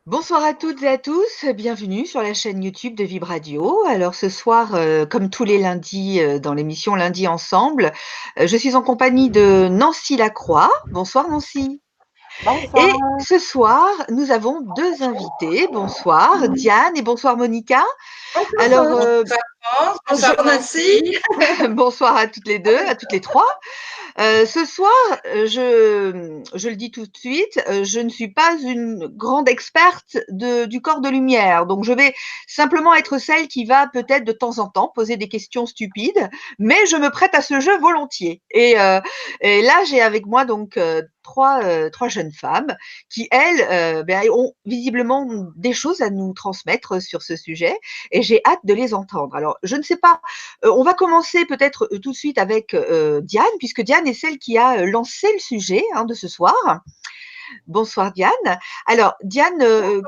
Bonsoir à toutes et à tous, bienvenue sur la chaîne YouTube de Vib Radio. Alors ce soir, comme tous les lundis, dans l'émission Lundi ensemble, je suis en compagnie de Nancy Lacroix. Bonsoir Nancy. Et Bonsoir. ce soir, nous avons 2 invités. Bonsoir Diane et bonsoir Monica. Alors, Bonsoir. Bonsoir, je bonsoir Nancy. bonsoir à toutes les 2, à toutes les 3. Ce soir, je le dis tout de suite, je ne suis pas une grande experte du corps de lumière. Donc, je vais simplement être celle qui va peut-être de temps en temps poser des questions stupides, mais je me prête à ce jeu volontiers. Et là, j'ai avec moi donc trois jeunes femmes qui, elles, ont visiblement des choses à nous transmettre sur ce sujet et j'ai hâte de les entendre. Alors, je ne sais pas, on va commencer peut-être tout de suite avec Diane, puisque Diane est celle qui a lancé le sujet de ce soir. Bonsoir Diane. Alors Diane,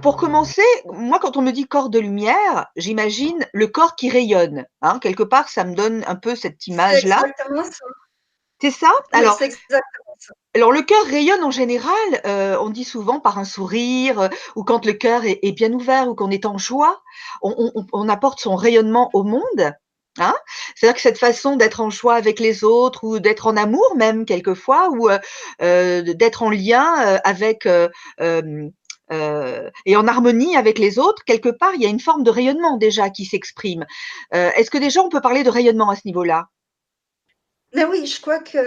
pour commencer, moi quand on me dit corps de lumière, j'imagine le corps qui rayonne. Quelque part, ça me donne un peu cette C'est image-là. exactement ça. C'est ça? Oui, Alors, c'est exactement ça. alors le cœur rayonne en général, on dit souvent par un sourire, ou quand le cœur est bien ouvert ou qu'on est en joie, on apporte son rayonnement au monde, hein. C'est-à-dire que cette façon d'être en joie avec les autres ou d'être en amour même quelquefois ou, d'être en lien, avec, et en harmonie avec les autres, quelque part, il y a une forme de rayonnement déjà qui s'exprime. Est-ce que déjà on peut parler de rayonnement à ce niveau-là? Mais oui, je crois que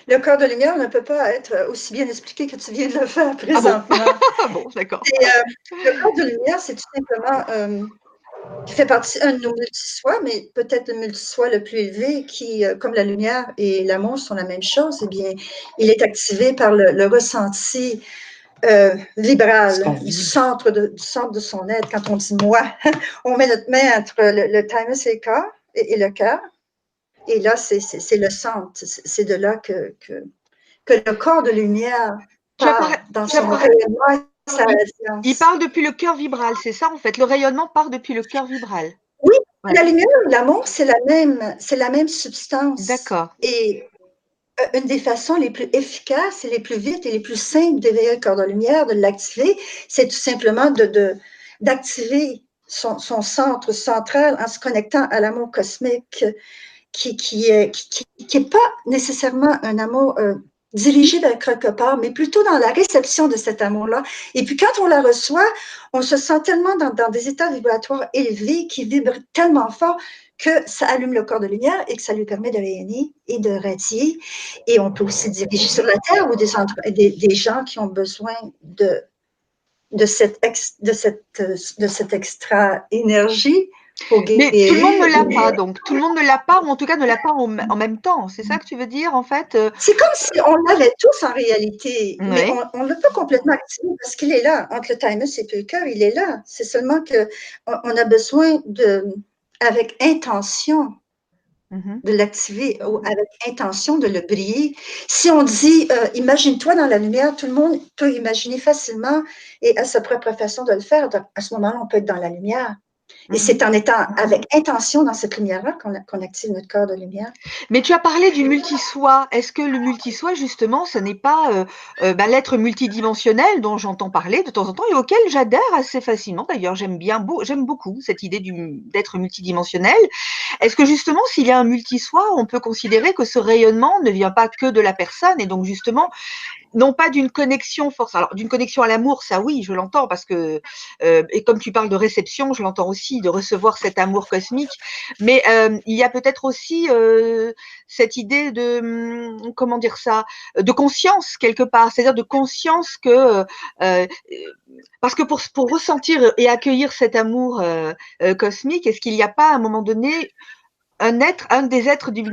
le corps de lumière ne peut pas être aussi bien expliqué que tu viens de le faire Ah bon? présentement. Ah bon, d'accord. Et, le corps de lumière, c'est tout simplement qui fait partie de nos multi-soi, mais peut-être le multi-soi le plus élevé qui, comme la lumière et l'amour sont la même chose, eh bien, il est activé par le ressenti vibral du centre de son être. Quand on dit moi, on met notre main entre le thymus et le corps et le cœur. Et là, c'est le centre. C'est de là que le corps de lumière Tu as parlé, part dans son rayonnement et sa il radiance. part depuis le cœur vibral, c'est ça en fait? Le rayonnement part depuis le cœur vibral? Oui, Ouais, la lumière et l'amour, c'est la même substance. d'accord. Et une des façons les plus efficaces et les plus vite et les plus simples d'éveiller le corps de lumière, de l'activer, c'est tout simplement d'activer son centre central en se connectant à l'amour cosmique qui est pas nécessairement un amour dirigé vers quelque part, mais plutôt dans la réception de cet amour-là. Et puis quand on la reçoit, on se sent tellement dans des états vibratoires élevés qui vibrent tellement fort que ça allume le corps de lumière et que ça lui permet de rayonner et de radier. Et on peut aussi diriger sur la Terre ou des gens qui ont besoin de cette extra énergie pour Mais tout le monde ne guérir. l'a pas donc, tout le monde ne l'a pas ou en tout cas ne l'a pas en même temps, c'est ça que tu veux dire en fait? C'est comme si on l'avait tous en réalité, mais Oui. on ne l'a pas complètement activé parce qu'il est là, entre le thymus et le cœur, il est là. C'est seulement qu'on a besoin avec intention, Mmh. de l'activer, avec intention de le briller. Si on dit, imagine-toi dans la lumière, tout le monde peut imaginer facilement et à sa propre façon de le faire. Donc, à ce moment-là, on peut être dans la lumière. Et Mmh. c'est en étant avec intention dans cette lumière-là qu'on active notre corps de lumière. Mais tu as parlé du multi-soi. Est-ce que le multi-soi justement, ce n'est pas, l'être multidimensionnel dont j'entends parler de temps en temps et auquel j'adhère assez facilement d'ailleurs? J'aime beaucoup cette idée d'être multidimensionnel. Est-ce que justement, s'il y a un multi-soi, on peut considérer que ce rayonnement ne vient pas que de la personne et donc justement non pas d'une connexion force alors d'une connexion à l'amour, ça oui, je l'entends parce que, et comme tu parles de réception, je l'entends aussi, de recevoir cet amour cosmique. Mais, il y a peut-être aussi, cette idée de, comment dire ça? De conscience quelque part. C'est-à-dire de conscience que, parce que pour ressentir et accueillir cet amour, cosmique, est-ce qu'il n'y a pas à un moment donné un des êtres du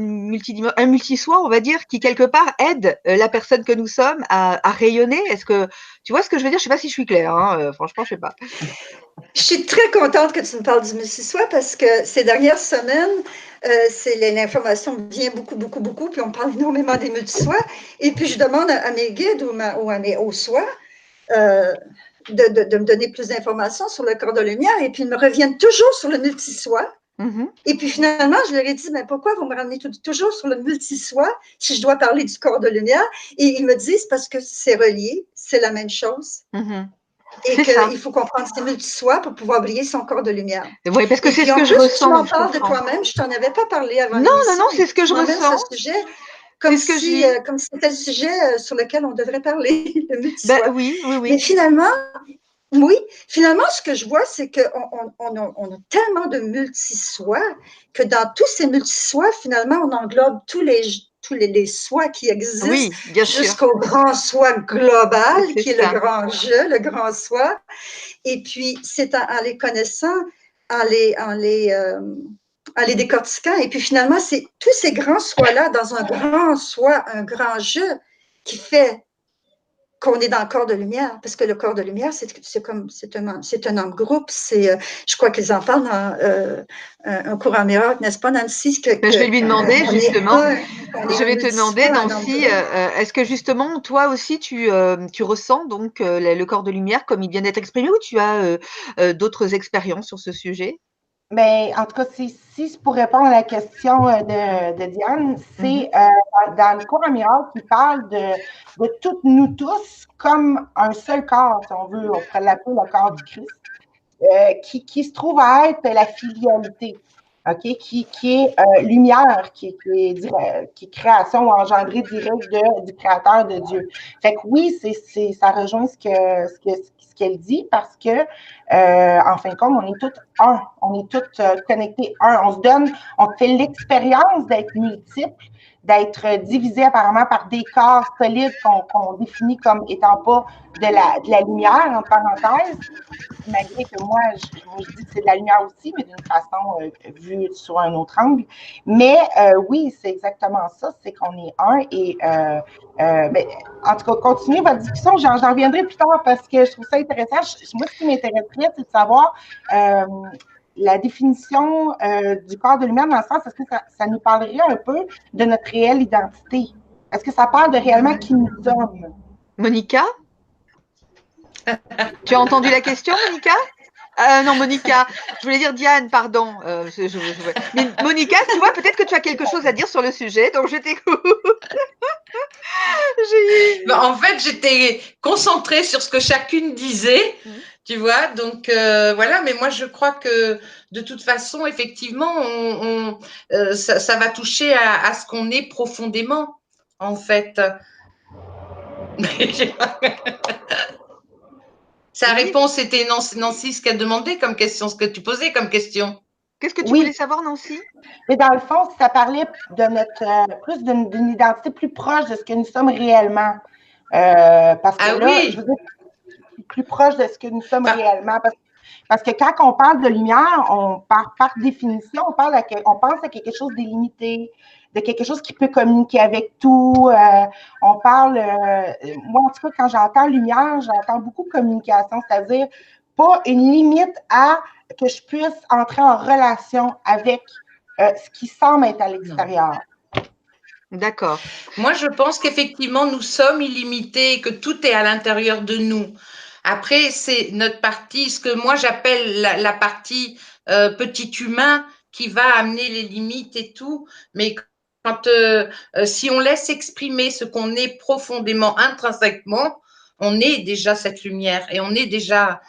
un multi-soi, on va dire, qui quelque part aide, la personne que nous sommes à rayonner? Est-ce que tu vois ce que je veux dire? Je sais pas si je suis claire, franchement, je sais pas. Je suis très contente que tu me parles du multi-soi parce que ces dernières semaines, l'information vient beaucoup, beaucoup, beaucoup, puis on parle énormément des multi-soi. Et puis je demande à mes guides ou à mes hauts soi euh, de me donner plus d'informations sur le corps de lumière, et puis ils me reviennent toujours sur le multi-soi. Mmh. Et puis finalement, je leur ai dit, mais pourquoi vous me ramenez toujours sur le multi-soi si je dois parler du corps de lumière? Et ils me disent, parce que c'est relié, c'est la même chose. Mmh. et C'est ça. qu'il faut comprendre ses multi-soi pour pouvoir briller son corps de lumière. Oui, parce que Et c'est puis ce en que je plus, tu ressens, m'en je parles de comprends. toi-même, je t'en avais pas parlé avant Non, non, l'émission, non, et c'est ce puis que tu je m'emmènes ce ressens, sujet c'est ce que je vis. comme si c'était le sujet sur lequel on devrait parler, le Ben multi-soi. oui, oui, Mais oui. finalement, oui, finalement, ce que je vois, c'est qu'on a tellement de multi-soi que dans tous ces multi-soi, finalement, on englobe tous les soi qui existent Oui, bien sûr, jusqu'au grand soi global, c'est qui est le ça. grand je, le grand soi. Et puis, c'est en les connaissant, en les décortiquant. Et puis, finalement, c'est tous ces grands soi-là dans un grand soi, un grand je, qui fait qu'on est dans le corps de lumière, parce que le corps de lumière, c'est un homme groupe. Je crois qu'ils en parlent dans un cours en miracle, n'est-ce pas, Nancy, Ben, je vais lui demander on est justement, un, on est je un vais te demander, multi-soi, un homme Nancy, groupe. est-ce que justement, toi aussi, tu ressens donc le corps de lumière comme il vient d'être exprimé ou tu as d'autres expériences sur ce sujet? Mais en tout cas, si pour répondre à la question de Diane, c'est Mhm. dans le cours en miracle qui parle de toutes nous tous comme un seul corps, si on veut, on pourrait l'appeler le corps du Christ, qui se trouve à être la filialité, ok, qui est lumière, qui est création engendrée direct du créateur de Dieu. Fait que oui, ça rejoint ce qu'elle dit parce que, en fin de compte, on est tous un, on est tous connectés un. On fait l'expérience d'être multiples, d'être divisé apparemment par des corps solides qu'on définit comme étant pas de la lumière, en parenthèse, malgré que moi, je dis que c'est de la lumière aussi, mais d'une façon vue sur un autre angle. Mais oui, c'est exactement ça, c'est qu'on est un. Et ben, en tout cas, continuez votre discussion, j'en reviendrai plus tard parce que je trouve ça intéressant. Moi, ce qui m'intéresserait, c'est de savoir la définition du corps de lumière dans le sens, est-ce que ça nous parlerait un peu de notre réelle identité? Est-ce que ça parle de réellement qui nous sommes? Monica, tu as entendu la question, Monica? Non, Monica, je voulais dire Diane, pardon. Mais Monica, tu vois, peut-être que tu as quelque chose à dire sur le sujet, donc je t'écoute. Ben, en fait, j'étais concentrée sur ce que chacune disait, tu vois. Donc voilà, mais moi je crois que de toute façon, effectivement, ça va toucher à ce qu'on est profondément, en fait. Sa Oui. réponse était Nancy, ce qu'elle demandait comme question, ce que tu posais comme question. Qu'est-ce que tu Oui, voulais savoir, Nancy? mais dans le fond, ça parlait de notre plus d'une identité plus proche de ce que nous sommes réellement. Parce que Ah là, je veux oui, dire, plus proche de ce que nous sommes enfin, réellement. Parce que quand on parle de lumière, par définition, on pense à quelque chose d'illimité, de quelque chose qui peut communiquer avec tout. On parle, moi en tout cas, quand j'entends lumière, j'entends beaucoup communication, c'est-à-dire pas une limite à que je puisse entrer en relation avec ce qui semble être à non. l'extérieur. D'accord. Moi, je pense qu'effectivement, nous sommes illimités et que tout est à l'intérieur de nous. Après, c'est notre partie, ce que moi j'appelle la partie petit humain qui va amener les limites et tout. Mais quand, si on laisse exprimer ce qu'on est profondément, intrinsèquement, on est déjà cette lumière et on est déjà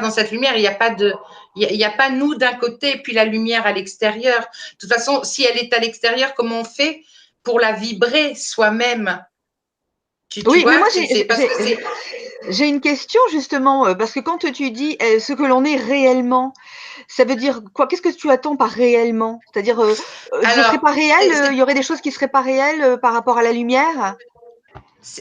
dans cette lumière. Il n'y a pas nous d'un côté et puis la lumière à l'extérieur. De toute façon, si elle est à l'extérieur, comment on fait pour la vibrer soi-même? Tu Oui, mais vois, moi c'est parce que c'est. j'ai une question justement, parce que quand tu dis ce que l'on est réellement, ça veut dire quoi? Qu'est-ce que tu attends par réellement? C'est-à-dire, ce serait Alors, pas réel, il y aurait des choses qui seraient pas réelles par rapport à la lumière?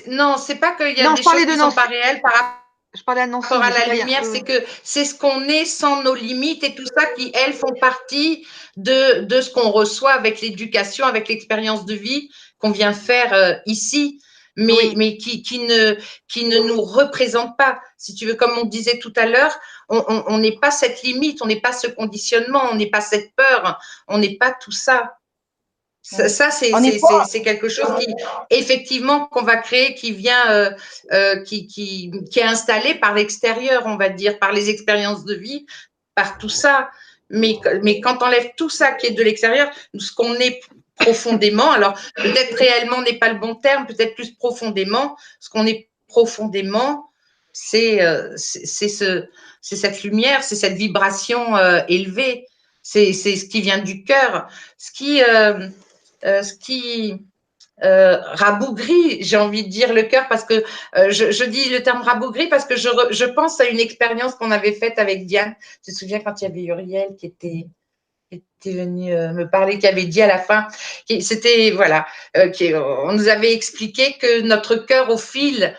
non, c'est pas qu'il y a Non, des je parlais choses de qui sont pas Nancy. réelles par Je parlais à rapport Nancy, à mais la c'était rien. lumière, Oui, c'est oui. que c'est ce qu'on est sans nos limites et tout ça qui, elles, font partie de ce qu'on reçoit avec l'éducation, avec l'expérience de vie qu'on vient faire ici, mais, Oui. mais qui ne nous représente pas. Si tu veux, comme on disait tout à l'heure, on n'est pas cette limite, on n'est pas ce conditionnement, on n'est pas cette peur, on n'est pas tout ça. Ça, On n'est pas. c'est quelque chose qui, effectivement, qu'on va créer, qui vient, qui est installé par l'extérieur, on va dire, par les expériences de vie, par tout ça. Mais quand on enlève tout ça qui est de l'extérieur, ce qu'on est profondément, alors peut-être réellement n'est pas le bon terme, peut-être plus profondément, ce qu'on est profondément, c'est cette lumière, c'est cette vibration élevée, c'est ce qui vient du cœur, ce qui rabougrit, j'ai envie de dire le cœur, parce que je dis le terme rabougrit parce que je pense à une expérience qu'on avait faite avec Diane. Je me souviens quand il y avait Uriel qui était venu me parler, qui avait dit à la fin, c'était voilà, on nous avait expliqué que notre cœur au fil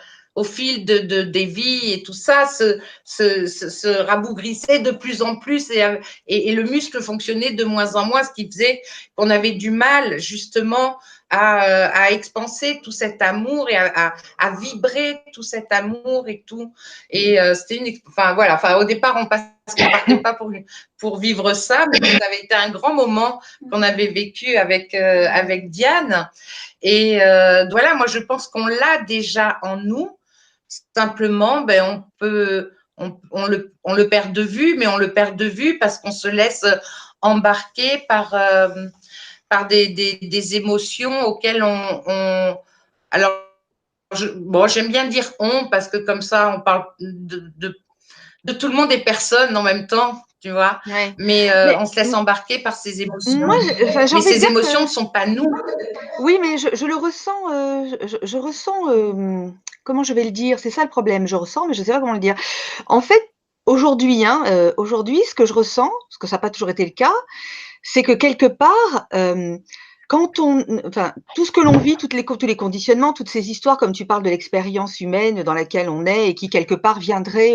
des vies et tout ça se rabougrissait de plus en plus et le muscle fonctionnait de moins en moins, ce qui faisait qu'on avait du mal justement à expanser tout cet amour et à vibrer tout cet amour et tout. Et c'était enfin voilà, enfin au départ on partait pas pour vivre ça, mais ça avait été un grand moment qu'on avait vécu avec Diane. Et voilà, moi je pense qu'on l'a déjà en nous. Simplement, ben, on le perd de vue, mais on le perd de vue parce qu'on se laisse embarquer par des émotions auxquelles alors, j'aime bien dire on parce que comme ça, on parle de tout le monde et personne en même temps, tu vois. Ouais. Mais on se laisse embarquer par ces émotions. Moi, mais ces émotions ne sont pas nous. Oui, mais je le ressens, je ressens, comment je vais le dire? C'est ça le problème, je ressens, mais je ne sais pas comment le dire. En fait, aujourd'hui, hein, aujourd'hui, ce que je ressens, parce que ça n'a pas toujours été le cas, c'est que quelque part, quand enfin, tout ce que l'on vit, tous les conditionnements, toutes ces histoires, comme tu parles de l'expérience humaine dans laquelle on est et qui quelque part viendrait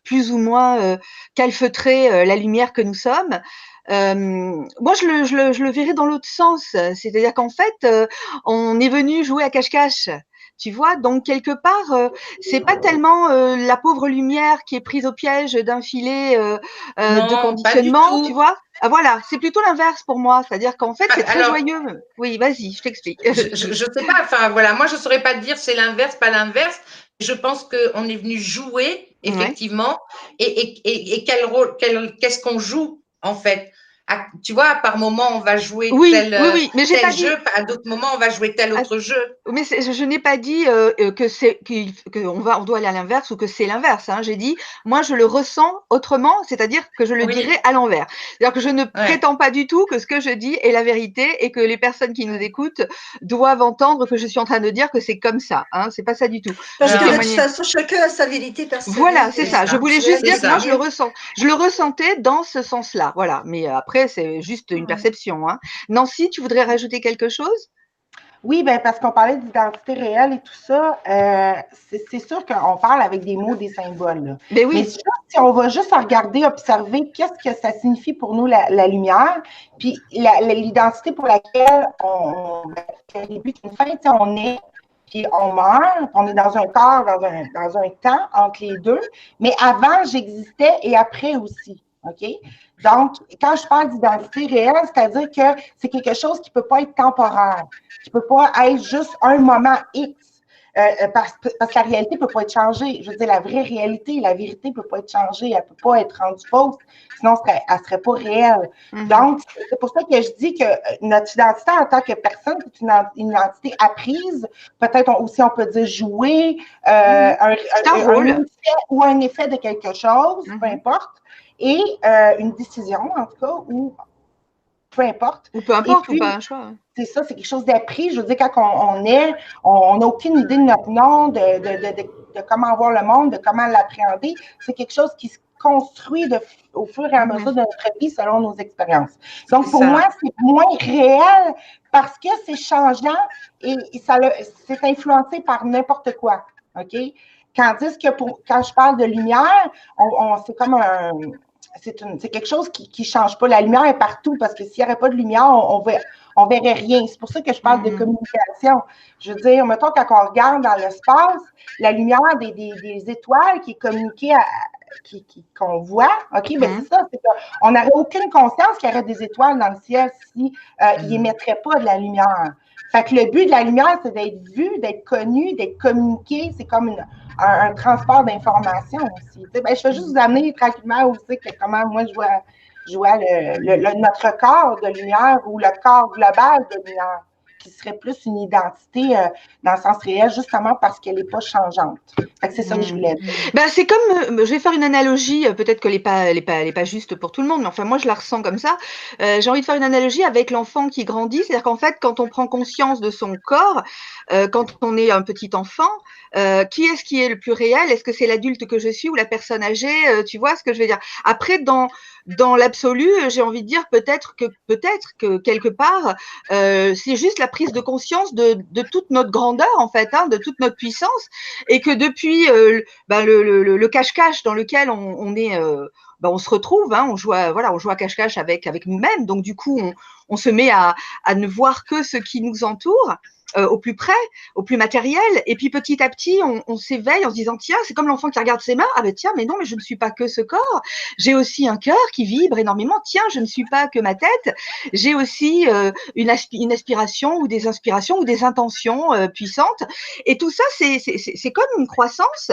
plus ou moins calfeutrer la lumière que nous sommes. Moi, je le verrais dans l'autre sens, c'est-à-dire qu'en fait, on est venu jouer à cache-cache. Tu vois, donc quelque part, c'est pas tellement la pauvre lumière qui est prise au piège d'un filet de conditionnement, tu vois. Ah, voilà, c'est plutôt l'inverse pour moi, c'est-à-dire qu'en fait, c'est très joyeux. Oui, vas-y, je t'explique. Je sais pas, enfin voilà, moi je saurais pas te dire c'est l'inverse, pas l'inverse. Je pense qu'on est venu jouer, effectivement, et quel rôle, qu'est-ce qu'on joue en fait. Tu vois, par moment, on va jouer oui, mais j'ai tel pas jeu, dit. à d'autres moments, on va jouer tel autre jeu. Mais je n'ai pas dit qu'on doit aller à l'inverse ou que c'est l'inverse. Hein. J'ai dit, moi, je le ressens autrement, c'est-à-dire que je le dirais à l'envers. C'est-à-dire que je ne prétends pas du tout que ce que je dis est la vérité et que les personnes qui nous écoutent doivent entendre que je suis en train de dire que c'est comme ça. Hein. C'est pas ça du tout. Parce que de toute façon, chacun a sa vérité personnelle. Voilà, c'est ça. Je voulais juste dire que moi, je le ressentais dans ce sens-là. Voilà. Mais après, c'est juste une perception. Hein. Nancy, tu voudrais rajouter quelque chose? Oui, ben parce qu'on parlait d'identité réelle et tout ça, c'est sûr qu'on parle avec des mots, des symboles. Là. Ben oui. Mais si on va juste regarder, observer qu'est-ce que ça signifie pour nous la lumière, puis l'identité pour laquelle un début, une fin, on est, puis on meurt, on est dans un corps, dans un temps entre les deux, mais avant, j'existais et après aussi. OK? Donc, quand je parle d'identité réelle, c'est-à-dire que c'est quelque chose qui ne peut pas être temporaire, qui ne peut pas être juste un moment X, parce que la réalité ne peut pas être changée. Je veux dire, la vraie réalité, la vérité ne peut pas être changée, elle ne peut pas être rendue fausse, sinon elle ne serait pas réelle. Donc, c'est pour ça que je dis que notre identité en tant que personne, c'est une identité apprise, peut-être aussi on peut dire jouer, un effet ou un effet de quelque chose, peu importe. Et une décision, en tout cas, ou peu importe. Ou peu importe, ou pas un choix. C'est ça, c'est quelque chose d'appris. Je veux dire, quand on n'a aucune idée de notre nom, de comment voir le monde, de comment l'appréhender. C'est quelque chose qui se construit au fur et à mesure de notre vie selon nos expériences. Donc, pour moi, c'est moins réel parce que c'est changeant et c'est influencé par n'importe quoi. OK? Tandis que quand je parle de lumière, c'est comme c'est quelque chose qui ne change pas. La lumière est partout parce que s'il n'y aurait pas de lumière, on verrait rien. C'est pour ça que je parle de communication. Je veux dire, mettons, quand on regarde dans l'espace, la lumière des étoiles qui est communiquée qu'on voit, OK, ben c'est ça, c'est qu'on n'aurait aucune conscience qu'il y aurait des étoiles dans le ciel s'ils n'émettraient pas de la lumière. Fait que le but de la lumière, c'est d'être vu, d'être connu, d'être communiqué. C'est comme un transport d'informations aussi. Ben, je vais juste vous amener tranquillement aussi comment moi je vois notre corps de lumière ou le corps global de lumière. qui serait plus une identité dans le sens réel, justement parce qu'elle n'est pas changeante. Fait que c'est ça que je voulais dire. Ben, c'est comme, je vais faire une analogie, peut-être qu'elle n'est pas juste pour tout le monde, mais enfin moi je la ressens comme ça. J'ai envie de faire une analogie avec l'enfant qui grandit, c'est-à-dire qu'en fait quand on prend conscience de son corps, quand on est un petit enfant, qui est-ce qui est le plus réel? Est-ce que c'est l'adulte que je suis ou la personne âgée? Tu vois ce que je veux dire? Après, dans l'absolu, j'ai envie de dire peut-être que quelque part, c'est juste la prise de conscience de toute notre grandeur en fait, hein, de toute notre puissance, et que depuis le cache-cache dans lequel on est, on se retrouve, hein, on joue à cache-cache avec nous-mêmes, donc du coup on se met à ne voir que ce qui nous entoure. Au plus près, au plus matériel, et puis petit à petit, on s'éveille en se disant tiens, c'est comme l'enfant qui regarde ses mains, ah ben tiens, mais non, mais je ne suis pas que ce corps, j'ai aussi un cœur qui vibre énormément, tiens, je ne suis pas que ma tête, j'ai aussi une aspiration ou des inspirations ou des intentions puissantes, et tout ça, c'est comme une croissance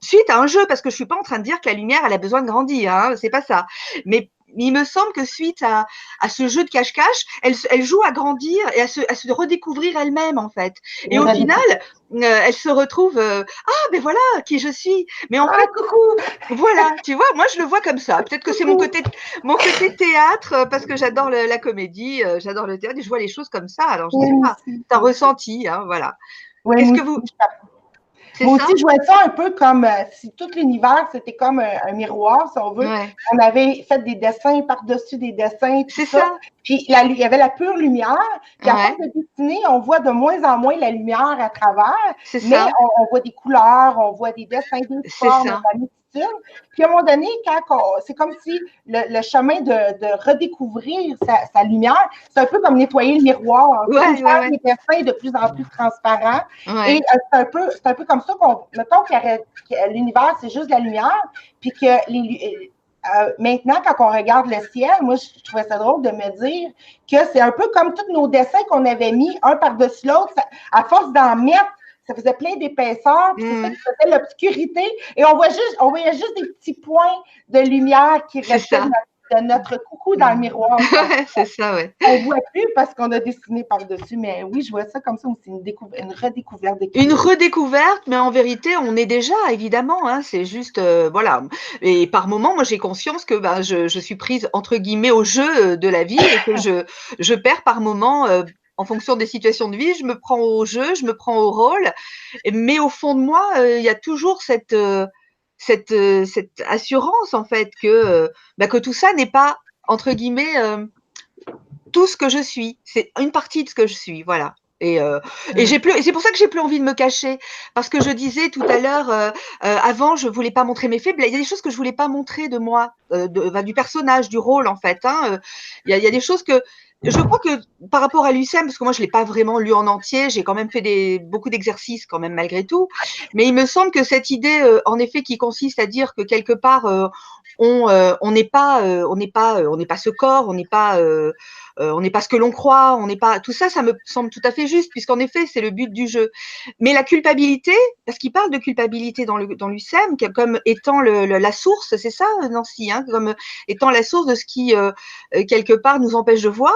suite à un jeu, parce que je suis pas en train de dire que la lumière, elle a besoin de grandir, hein, c'est pas ça, mais il me semble que suite à ce jeu de cache-cache, elle joue à grandir et à se redécouvrir elle-même, en fait. Et au final, elle se retrouve, ah, ben voilà, qui je suis. Mais en fait, coucou. Voilà, tu vois, moi, je le vois comme ça. Peut-être que c'est mon côté théâtre, parce que j'adore la comédie, j'adore le théâtre, et je vois les choses comme ça. Alors, je ne sais pas, t'as ressenti, hein, voilà. Oui, Qu'est-ce que vous… C'est moi ça? aussi, je vois ça un peu comme si tout l'univers, c'était comme un miroir, si on veut. Ouais. On avait fait des dessins par-dessus des dessins, tout C'est ça. ça. Puis il y avait la pure lumière. Puis à Ouais. force de dessiner, on voit de moins en moins la lumière à travers. C'est Mais ça. on voit des couleurs, on voit des dessins, des C'est formes, ça. de la multitude. Puis à un moment donné, c'est comme si le chemin de redécouvrir sa lumière, c'est un peu comme nettoyer le miroir. Ouais, On ouais, ouais. des dessins de plus en plus transparents. Ouais. Et c'est un peu comme ça mettons que l'univers, c'est juste la lumière, puis que maintenant, quand on regarde le ciel, moi, je trouvais ça drôle de me dire que c'est un peu comme tous nos dessins qu'on avait mis un par-dessus l'autre. À force d'en mettre, ça faisait plein d'épaisseur, puis c'est ça qui faisait l'obscurité. Et on voyait juste des petits points de lumière qui restaient de notre coucou dans le miroir. C'est ça, ouais. On ne voit plus parce qu'on a dessiné par-dessus, mais oui, je vois ça comme ça aussi, une redécouverte d'équilibre. Une redécouverte, mais en vérité, on est déjà, évidemment, hein, c'est juste, voilà. Et par moments, moi, j'ai conscience que je suis prise, entre guillemets, au jeu de la vie, et que je perds par moments, en fonction des situations de vie, je me prends au jeu, je me prends au rôle, mais au fond de moi, il y a toujours cette assurance, en fait, que tout ça n'est pas, entre guillemets, tout ce que je suis. C'est une partie de ce que je suis, voilà. Et c'est pour ça que j'ai plus envie de me cacher, parce que je disais tout à l'heure, avant, je voulais pas montrer mes faiblesses. Il y a des choses que je voulais pas montrer de moi, du personnage, du rôle, en fait, hein. Il y a des choses que je crois que par rapport à l'UCM, parce que moi je l'ai pas vraiment lu en entier, j'ai quand même fait beaucoup d'exercices quand même malgré tout, mais il me semble que cette idée, en effet, qui consiste à dire que quelque part on n'est pas ce corps, on n'est pas ce que l'on croit, on n'est pas tout ça, ça me semble tout à fait juste, puisqu'en effet c'est le but du jeu. Mais la culpabilité, parce qu'il parle de culpabilité dans l'UCM comme étant la source, c'est ça, Nancy, hein, comme étant la source de ce qui quelque part nous empêche de voir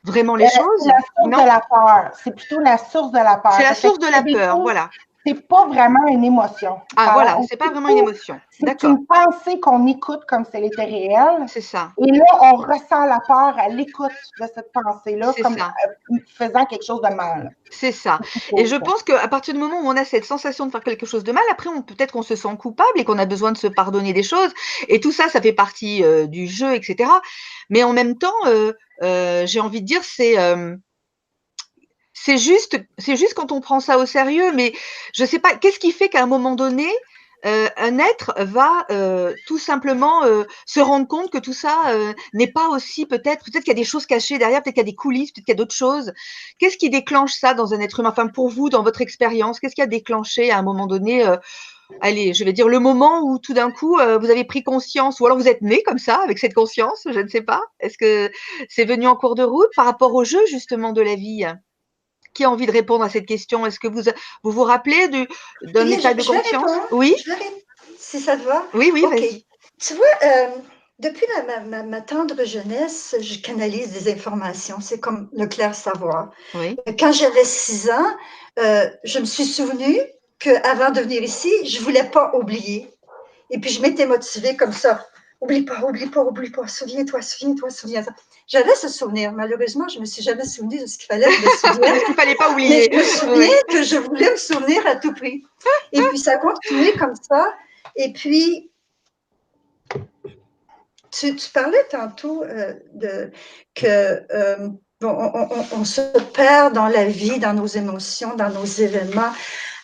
vraiment les choses. C'est la source de la peur. C'est plutôt la source de la peur. C'est la source de la peur, voilà. C'est pas vraiment une émotion. Ah voilà, c'est pas vraiment une émotion. C'est une pensée qu'on écoute comme si elle était réelle. C'est ça. Et là, on ressent la peur à l'écoute de cette pensée-là, comme faisant quelque chose de mal. C'est ça. Et je pense qu'à partir du moment où on a cette sensation de faire quelque chose de mal, après, peut-être qu'on se sent coupable et qu'on a besoin de se pardonner des choses. Et tout ça, ça fait partie du jeu, etc. Mais en même temps, j'ai envie de dire, c'est juste quand on prend ça au sérieux, mais je sais pas, qu'est-ce qui fait qu'à un moment donné, un être va tout simplement se rendre compte que tout ça n'est pas aussi peut-être qu'il y a des choses cachées derrière, peut-être qu'il y a des coulisses, peut-être qu'il y a d'autres choses. Qu'est-ce qui déclenche ça dans un être humain? Enfin, pour vous, dans votre expérience, qu'est-ce qui a déclenché à un moment donné allez, je vais dire le moment où tout d'un coup vous avez pris conscience, ou alors vous êtes né comme ça avec cette conscience, je ne sais pas. Est-ce que c'est venu en cours de route par rapport au jeu justement de la vie? Qui a envie de répondre à cette question? Est-ce que vous rappelez d'un état de conscience? Oui, si ça te va. oui, OK. vas-y. Tu vois, depuis ma tendre jeunesse, je canalise des informations. C'est comme le clair savoir. Oui. Quand j'avais 6 ans, je me suis souvenu qu'avant de venir ici, je ne voulais pas oublier. Et puis, je m'étais motivée comme ça. Oublie pas, oublie pas, oublie pas. Souviens-toi, souviens-toi, souviens-toi. J'avais ce souvenir. Malheureusement, je ne me suis jamais souvenu de ce qu'il fallait que je me souvienne. Il fallait pas Mais oublier. je me souviens que je voulais me souvenir à tout prix. Et puis, ça a continué comme ça. Et puis, tu parlais tantôt que on se perd dans la vie, dans nos émotions, dans nos événements,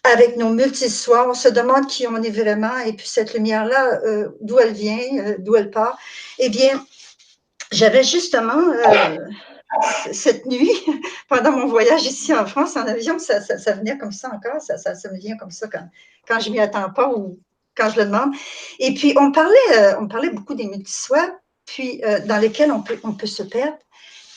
avec nos multi-soirs. On se demande qui on est vraiment et puis cette lumière-là, d'où elle vient, d'où elle part. Eh bien, j'avais justement cette nuit, pendant mon voyage ici en France, en avion, ça venait comme ça encore, ça me vient comme ça quand je m'y attends pas ou quand je le demande. Et puis, on parlait beaucoup des multi-soirs, puis dans lesquels on peut se perdre.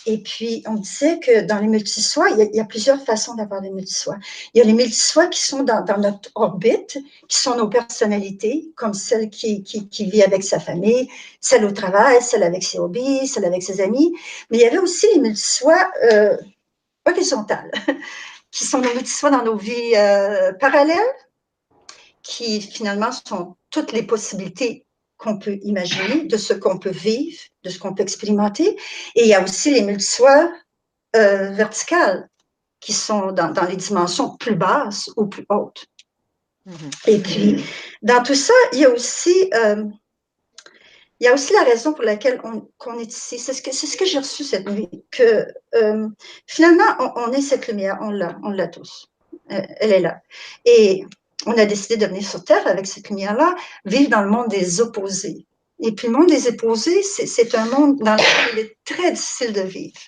Et puis, on disait que dans les multi-soirs, il y a plusieurs façons d'avoir des multi-soirs. Il y a les multi-soirs qui sont dans notre orbite, qui sont nos personnalités, comme celle qui vit avec sa famille, celle au travail, celle avec ses hobbies, celle avec ses amis. Mais il y avait aussi les multi-soirs horizontales, qui sont nos multi-soirs dans nos vies parallèles, qui finalement sont toutes les possibilités qu'on peut imaginer, de ce qu'on peut vivre, de ce qu'on peut expérimenter. Et il y a aussi les multi-soirs verticales, qui sont dans les dimensions plus basses ou plus hautes. Et puis, dans tout ça, il y a aussi la raison pour laquelle qu'on est ici. C'est ce que j'ai reçu cette nuit, que finalement, on est cette lumière, on l'a tous. Elle est là. Et on a décidé de venir sur Terre avec cette lumière-là, vivre dans le monde des opposés. Et puis, le monde des opposés, c'est un monde dans lequel il est très difficile de vivre.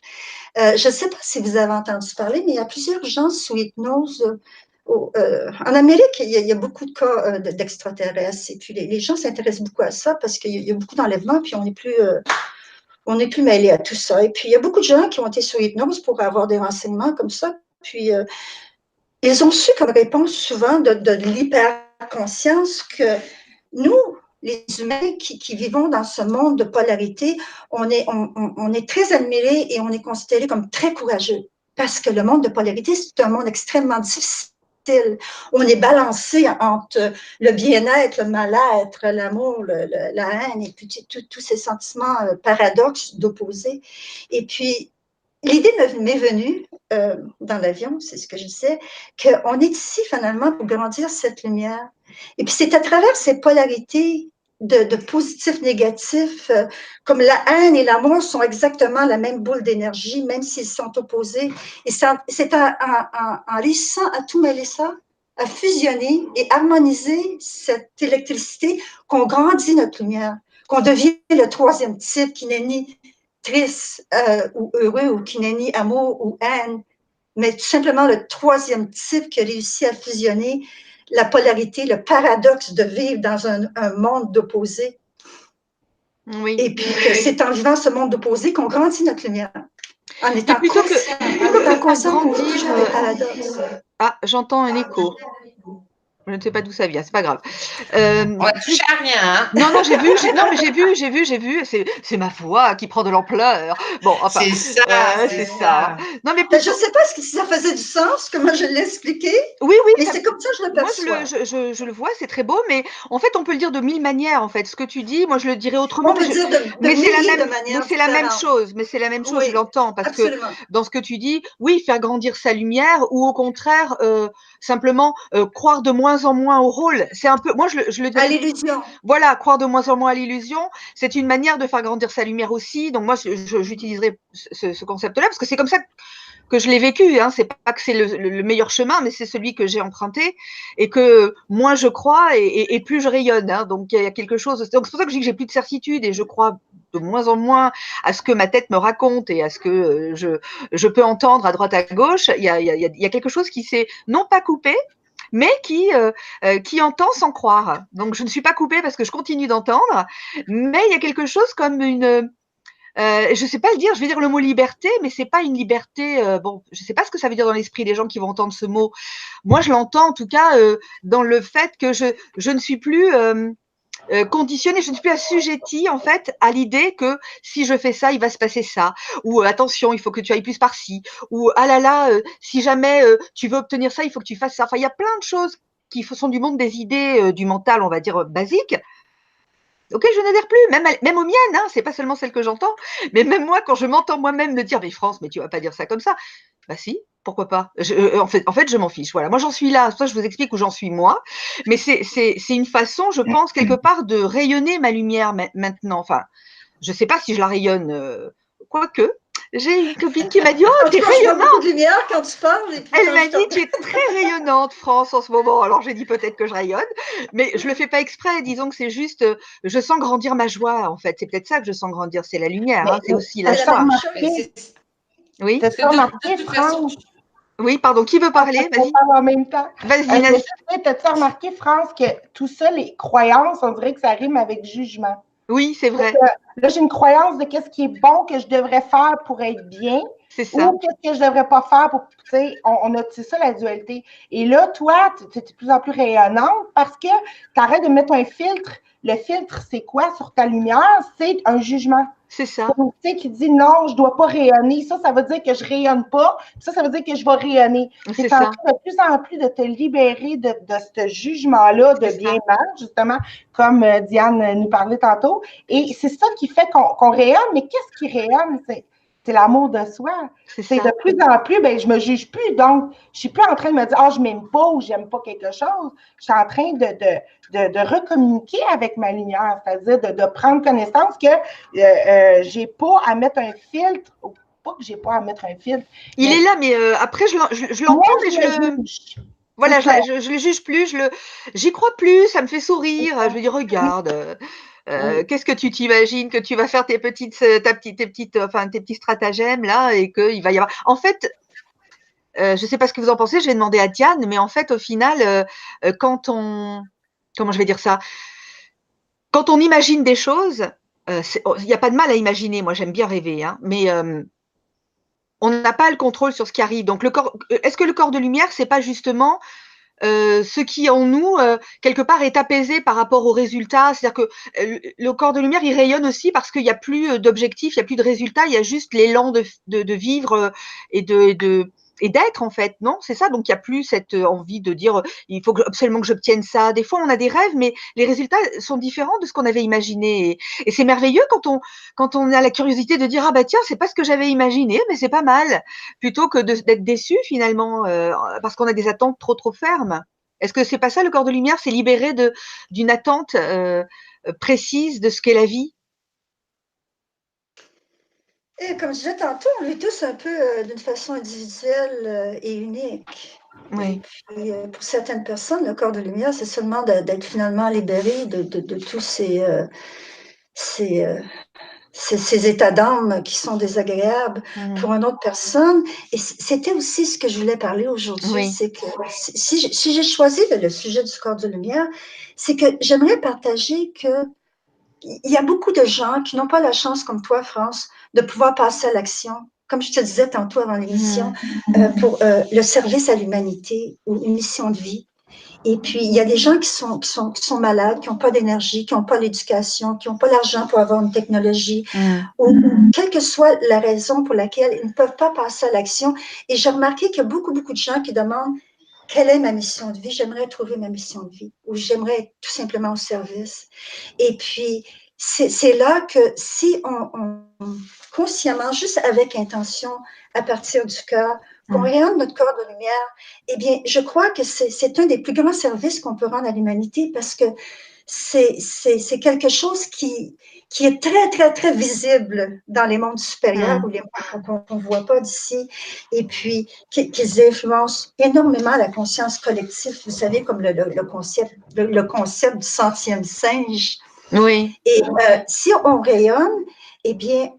Je ne sais pas si vous avez entendu parler, mais il y a plusieurs gens sous hypnose. En Amérique, il y a beaucoup de cas d'extraterrestres. Et puis, les gens s'intéressent beaucoup à ça parce qu'il y a beaucoup d'enlèvements, puis on n'est plus mêlé à tout ça. Et puis, il y a beaucoup de gens qui ont été sous hypnose pour avoir des renseignements comme ça. Puis, ils ont su comme réponse souvent de l'hyperconscience que nous, les humains qui vivons dans ce monde de polarité, on est très admirés et on est considérés comme très courageux. Parce que le monde de polarité, c'est un monde extrêmement difficile. On est balancé entre le bien-être, le mal-être, l'amour, la haine, et puis tous ces sentiments paradoxes d'opposés. Et puis, l'idée m'est venue dans l'avion, c'est ce que je disais, qu'on est ici finalement pour grandir cette lumière. Et puis c'est à travers ces polarités de positif, négatif, comme la haine et l'amour sont exactement la même boule d'énergie, même s'ils sont opposés. Et c'est en réussissant à tout mêler ça, à fusionner et harmoniser cette électricité qu'on grandit notre lumière, qu'on devient le troisième type qui n'est ni triste ou heureux ou qui n'est ni amour ou haine, mais tout simplement le troisième type qui a réussi à fusionner la polarité, le paradoxe de vivre dans un monde d'opposés. Oui. Et puis que c'est en vivant ce monde d'opposés qu'on grandit notre lumière. En étant conscient qu'on vit toujours des paradoxes. Ah, j'entends un écho. Je ne sais pas d'où ça vient, c'est pas grave. On va toucher à rien. Hein. Non, j'ai vu. C'est ma voix qui prend de l'ampleur. Bon, enfin, c'est ça. Non, mais je ne sais pas si ça faisait du sens, comment je l'ai expliqué. Oui, mais c'est comme ça que je le perçois. Moi, je le vois, c'est très beau, mais en fait, on peut le dire de 1000 manières. En fait, ce que tu dis, moi, je le dirais autrement. On peut dire de milliers de manières. C'est la même chose. Mais c'est la même chose. Oui, je l'entends parce absolument. que dans ce que tu dis, oui, faire grandir sa lumière, ou au contraire, simplement croire de moins en moins au rôle. C'est un peu, moi, je le dirais. À l'illusion. Voilà, croire de moins en moins à l'illusion, c'est une manière de faire grandir sa lumière aussi. Donc moi, j'utiliserai ce concept-là parce que c'est comme ça que je l'ai vécu. Hein. C'est pas que c'est le meilleur chemin, mais c'est celui que j'ai emprunté et que moins je crois et plus je rayonne. Hein. Donc il y a quelque chose. Donc c'est pour ça que je dis que j'ai plus de certitude et je crois de moins en moins à ce que ma tête me raconte et à ce que je peux entendre à droite à gauche. Il y a quelque chose qui s'est non pas coupé, mais qui entend sans croire. Donc, je ne suis pas coupée parce que je continue d'entendre, mais il y a quelque chose comme une… je ne sais pas le dire, je vais dire le mot liberté, mais ce n'est pas une liberté… bon, je ne sais pas ce que ça veut dire dans l'esprit des gens qui vont entendre ce mot. Moi, je l'entends en tout cas dans le fait que je ne suis plus… conditionnée, je ne suis plus assujettie en fait à l'idée que si je fais ça, il va se passer ça, ou attention, il faut que tu ailles plus par-ci, ou ah là là, si jamais tu veux obtenir ça, il faut que tu fasses ça. Enfin, il y a plein de choses qui sont du monde des idées, du mental, on va dire basique, auquel je n'adhère plus, même aux miennes, hein, c'est pas seulement celles que j'entends, mais même moi, quand je m'entends moi-même me dire, mais France, mais tu vas pas dire ça comme ça. Bah si, pourquoi pas? En fait, je m'en fiche. Voilà, moi j'en suis là. Ça, je vous explique où j'en suis moi. Mais c'est une façon, je pense, quelque part, de rayonner ma lumière maintenant. Enfin, je sais pas si je la rayonne, quoique. J'ai une copine qui m'a dit, oh, En t'es tout cas, je vois rayonnante. beaucoup de lumière quand tu parles. Et puis Elle quand m'a je dit, t'entends. tu es très rayonnante, France, en ce moment. Alors j'ai dit peut-être que je rayonne, mais je le fais pas exprès. Disons que c'est juste, je sens grandir ma joie, en fait. C'est peut-être ça que je sens grandir, c'est la lumière, hein, c'est aussi la C'est la t'as joie. même remarqué, chose. Oui, t'as remarqué, De toute façon, France, oui, pardon. Qui veut parler? on Vas-y, parle en même temps. vas-y, Je me Nas. suis dit, t'as-tu remarqué, France, que tout ça, les croyances, on dirait que ça rime avec jugement. Oui, c'est vrai, Là, j'ai une croyance de qu'est-ce qui est bon que je devrais faire pour être bien c'est ça, ou qu'est-ce que je devrais pas faire pour, tu sais, c'est ça la dualité. Et là, toi, tu es de plus en plus rayonnante parce que tu arrêtes de mettre un filtre. Le filtre, c'est quoi sur ta lumière? C'est un jugement. c'est ça, Tu sais, qui dit non, je ne dois pas rayonner. Ça veut dire que je ne rayonne pas. Ça veut dire que je vais rayonner. Tu c'est es en ça, train de plus en plus de te libérer de ce jugement-là de c'est ça, bien-mal, justement, comme Diane nous parlait tantôt. Et c'est ça qui fait qu'on rayonne. Mais qu'est-ce qui rayonne? C'est l'amour de soi. c'est C'est de ça. plus en plus, ben, je me juge plus. Donc, je suis plus en train de me dire, ah, je m'aime pas ou j'aime pas quelque chose. Je suis en train de recommuniquer avec ma lumière, c'est-à-dire de prendre connaissance que j'ai pas à mettre un filtre, ou pas que j'ai pas à mettre un filtre, Il mais est là, mais après, je moi, l'entends, mais je je le le, juge. voilà, C'est ça. je le juge plus, j'y crois plus, ça me fait sourire. Je me dis, regarde, Oui. qu'est-ce que tu t'imagines que tu vas faire enfin, tes petits stratagèmes là, et qu'il va y avoir. En fait, je ne sais pas ce que vous en pensez, je vais demander à Diane, mais en fait, au final, quand on, comment je vais dire ça, quand on imagine des choses, il n'y a pas de mal à imaginer. Moi, j'aime bien rêver, hein, mais on n'a pas le contrôle sur ce qui arrive. Donc, est-ce que le corps de lumière, c'est pas justement ce qui en nous, quelque part, est apaisé par rapport aux résultats. C'est-à-dire que le corps de lumière, il rayonne aussi parce qu'il n'y a plus d'objectifs, il n'y a plus de résultats, il y a juste l'élan de vivre et d'être, en fait. Non, c'est ça. Donc, il n'y a plus cette envie de dire il faut absolument que j'obtienne ça. Des fois, on a des rêves, mais les résultats sont différents de ce qu'on avait imaginé. Et c'est merveilleux quand on a la curiosité de dire ah bah tiens, c'est pas ce que j'avais imaginé, mais c'est pas mal, plutôt que d'être déçu finalement parce qu'on a des attentes trop fermes. Est-ce que c'est pas ça le corps de lumière, c'est libéré d'une attente précise de ce qu'est la vie? Et comme je disais tantôt, on est tous un peu d'une façon individuelle et unique. Et Oui, puis, pour certaines personnes, le corps de lumière, c'est seulement d'être finalement libéré de tous ces, ces états d'âme qui sont désagréables mmh, pour une autre personne. Et c'était aussi ce que je voulais parler aujourd'hui, oui, c'est que si j'ai choisi le sujet du corps de lumière, c'est que j'aimerais partager que il y a beaucoup de gens qui n'ont pas la chance, comme toi, France, de pouvoir passer à l'action. Comme je te disais tantôt avant l'émission, mmh, pour le service à l'humanité ou une mission de vie. Et puis, il y a des gens qui sont malades, qui n'ont pas d'énergie, qui n'ont pas l'éducation, qui n'ont pas l'argent pour avoir une technologie, mmh, ou quelle que soit la raison pour laquelle ils ne peuvent pas passer à l'action. Et j'ai remarqué qu'il y a beaucoup de gens qui demandent quelle est ma mission de vie? J'aimerais trouver ma mission de vie, ou j'aimerais être tout simplement au service. Et puis, c'est là que si on consciemment, juste avec intention, à partir du cœur, qu'on mmh. rayonne notre corps de lumière, eh bien, je crois que c'est un des plus grands services qu'on peut rendre à l'humanité parce que c'est quelque chose qui est très visible dans les mondes supérieurs Mmh. ou les mondes qu'on ne voit pas d'ici, et puis qu'ils influencent énormément la conscience collective, vous savez, comme le concept du centième singe. Oui, Et si on rayonne, eh bien,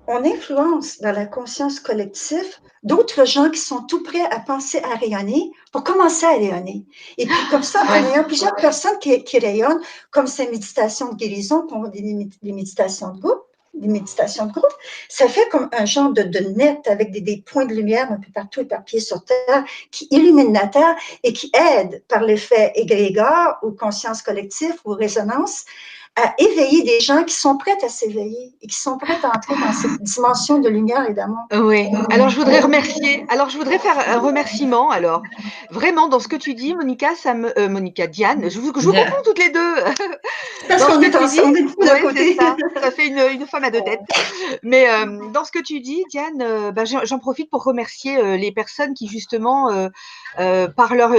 on influence dans la conscience collective d'autres gens qui sont tout prêts à penser à rayonner pour commencer à rayonner. Et puis comme ça, en ouais, ayant plusieurs personnes qui rayonnent, comme ces méditations de guérison, des méditations de groupe, des méditations de groupe, ça fait comme un genre de net avec des points de lumière un peu partout éparpillés sur Terre qui illuminent la Terre et qui aident par l'effet égrégore ou conscience collective ou résonance à éveiller des gens qui sont prêts à s'éveiller et qui sont prêts à entrer dans cette dimension de lumière et d'amour. Oui. Alors, je voudrais remercier. Alors, je voudrais faire un remerciement. Alors, vraiment, dans ce que tu dis, Monica, Monica, Diane, je vous confonds toutes les deux. Parce Dans ce qu'on que est tu dis, ensemble, d'un ouais, c'est côté. ça. Ça fait une femme à deux têtes. Mais dans ce que tu dis, Diane, ben, j'en profite pour remercier les personnes qui justement, par leur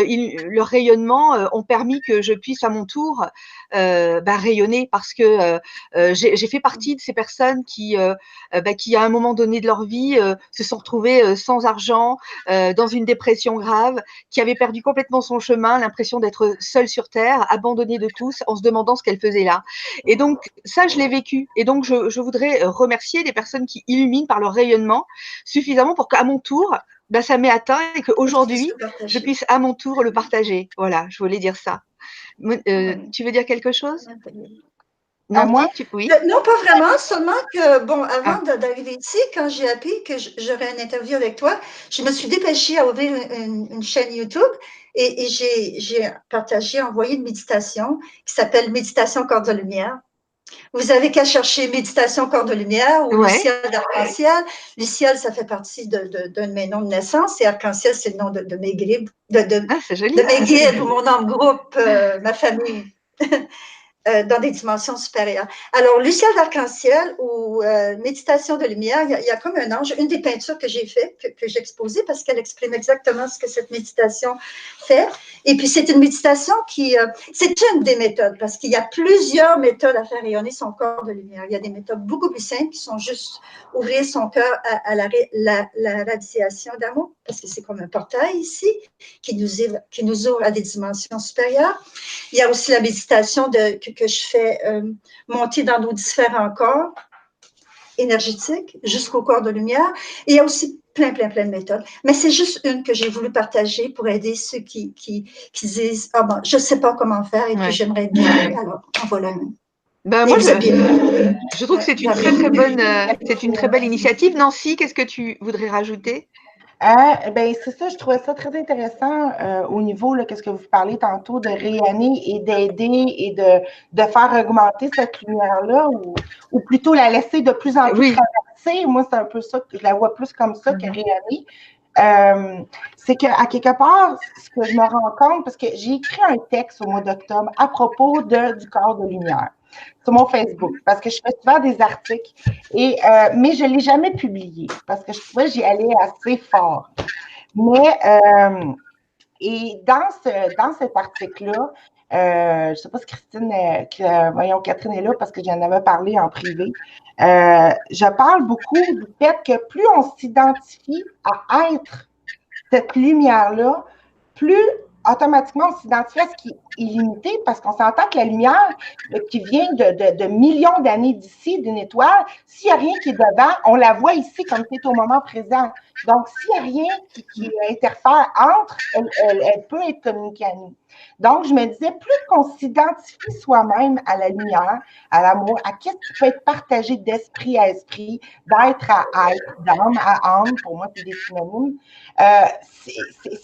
rayonnement, ont permis que je puisse à mon tour ben, rayonner, parce que j'ai fait partie de ces personnes qui à un moment donné de leur vie se sont retrouvées sans argent, dans une dépression grave, qui avaient perdu complètement son chemin, l'impression d'être seule sur terre, abandonnée de tous, en se demandant ce qu'elle faisait là. Et donc ça, je l'ai vécu. Et donc je voudrais remercier les personnes qui illuminent par leur rayonnement suffisamment pour qu'à mon tour, ben, ça m'ait atteint et qu'aujourd'hui, je puisse à mon tour le partager. Voilà, je voulais dire ça. Tu veux dire quelque chose? À moi? Oui. Non, pas vraiment, seulement que, bon, Ah. avant d'arriver ici, quand j'ai appris que j'aurais une interview avec toi, je me suis dépêchée à ouvrir une chaîne YouTube et j'ai partagé, envoyé une méditation qui s'appelle Méditation Corps de Lumière. Vous avez qu'à chercher Méditation Corps de Lumière ou Ouais. Luciel d'Arc-en-Ciel. Luciel, ça fait partie d'un de mes noms de naissance et Arc-en-Ciel, c'est le nom de mes guides, Ah, c'est joli. de mes guides ou mon nom de groupe, ma famille. Dans des dimensions supérieures. Alors, Luciel d'Arc-en-Ciel ou Méditation de lumière, il y a comme un ange, une des peintures que j'ai faites, que j'ai exposées, parce qu'elle exprime exactement ce que cette méditation fait. Et puis, c'est une méditation qui, c'est une des méthodes, parce qu'il y a plusieurs méthodes à faire rayonner son corps de lumière. Il y a des méthodes beaucoup plus simples qui sont juste ouvrir son cœur à la radiation d'amour, parce que c'est comme un portail ici, qui nous ouvre à des dimensions supérieures. Il y a aussi la méditation que je fais monter dans nos différents corps énergétiques jusqu'au corps de lumière. Et il y a aussi plein de méthodes. Mais c'est juste une que j'ai voulu partager pour aider ceux qui disent « Ah bon, je ne sais pas comment faire et puis j'aimerais bien. » Alors, en voilà une. Ben, moi, je trouve que c'est une très belle initiative. Nancy, qu'est-ce que tu voudrais rajouter? Ben, c'est ça, je trouvais ça très intéressant au niveau, qu'est-ce que vous parlez tantôt, de rayonner et d'aider et de faire augmenter cette lumière-là ou plutôt la laisser de plus en plus traverser. Moi, c'est un peu ça, je la vois plus comme ça que rayonner. C'est qu'à quelque part, ce que je me rends compte, parce que j'ai écrit un texte au mois d'octobre à propos du corps de lumière sur mon Facebook, parce que je fais souvent des articles, mais je ne l'ai jamais publié, parce que je trouvais que j'y allais assez fort. Mais, et dans cet article-là, je ne sais pas si Catherine est là, parce que j'en avais parlé en privé, je parle beaucoup du fait que plus on s'identifie à être cette lumière-là, plus automatiquement, on s'identifie à ce qui est illimité, parce qu'on s'entend que la lumière qui vient de millions d'années d'ici, d'une étoile, s'il n'y a rien qui est devant, on la voit ici comme c'est au moment présent. Donc, s'il n'y a rien qui interfère entre, elle peut être communiquée à nous. Donc, je me disais, plus qu'on s'identifie soi-même à la lumière, à l'amour, à qu'est-ce qui peut être partagé d'esprit à esprit, d'être à être, d'âme à âme, pour moi, c'est des synonymes.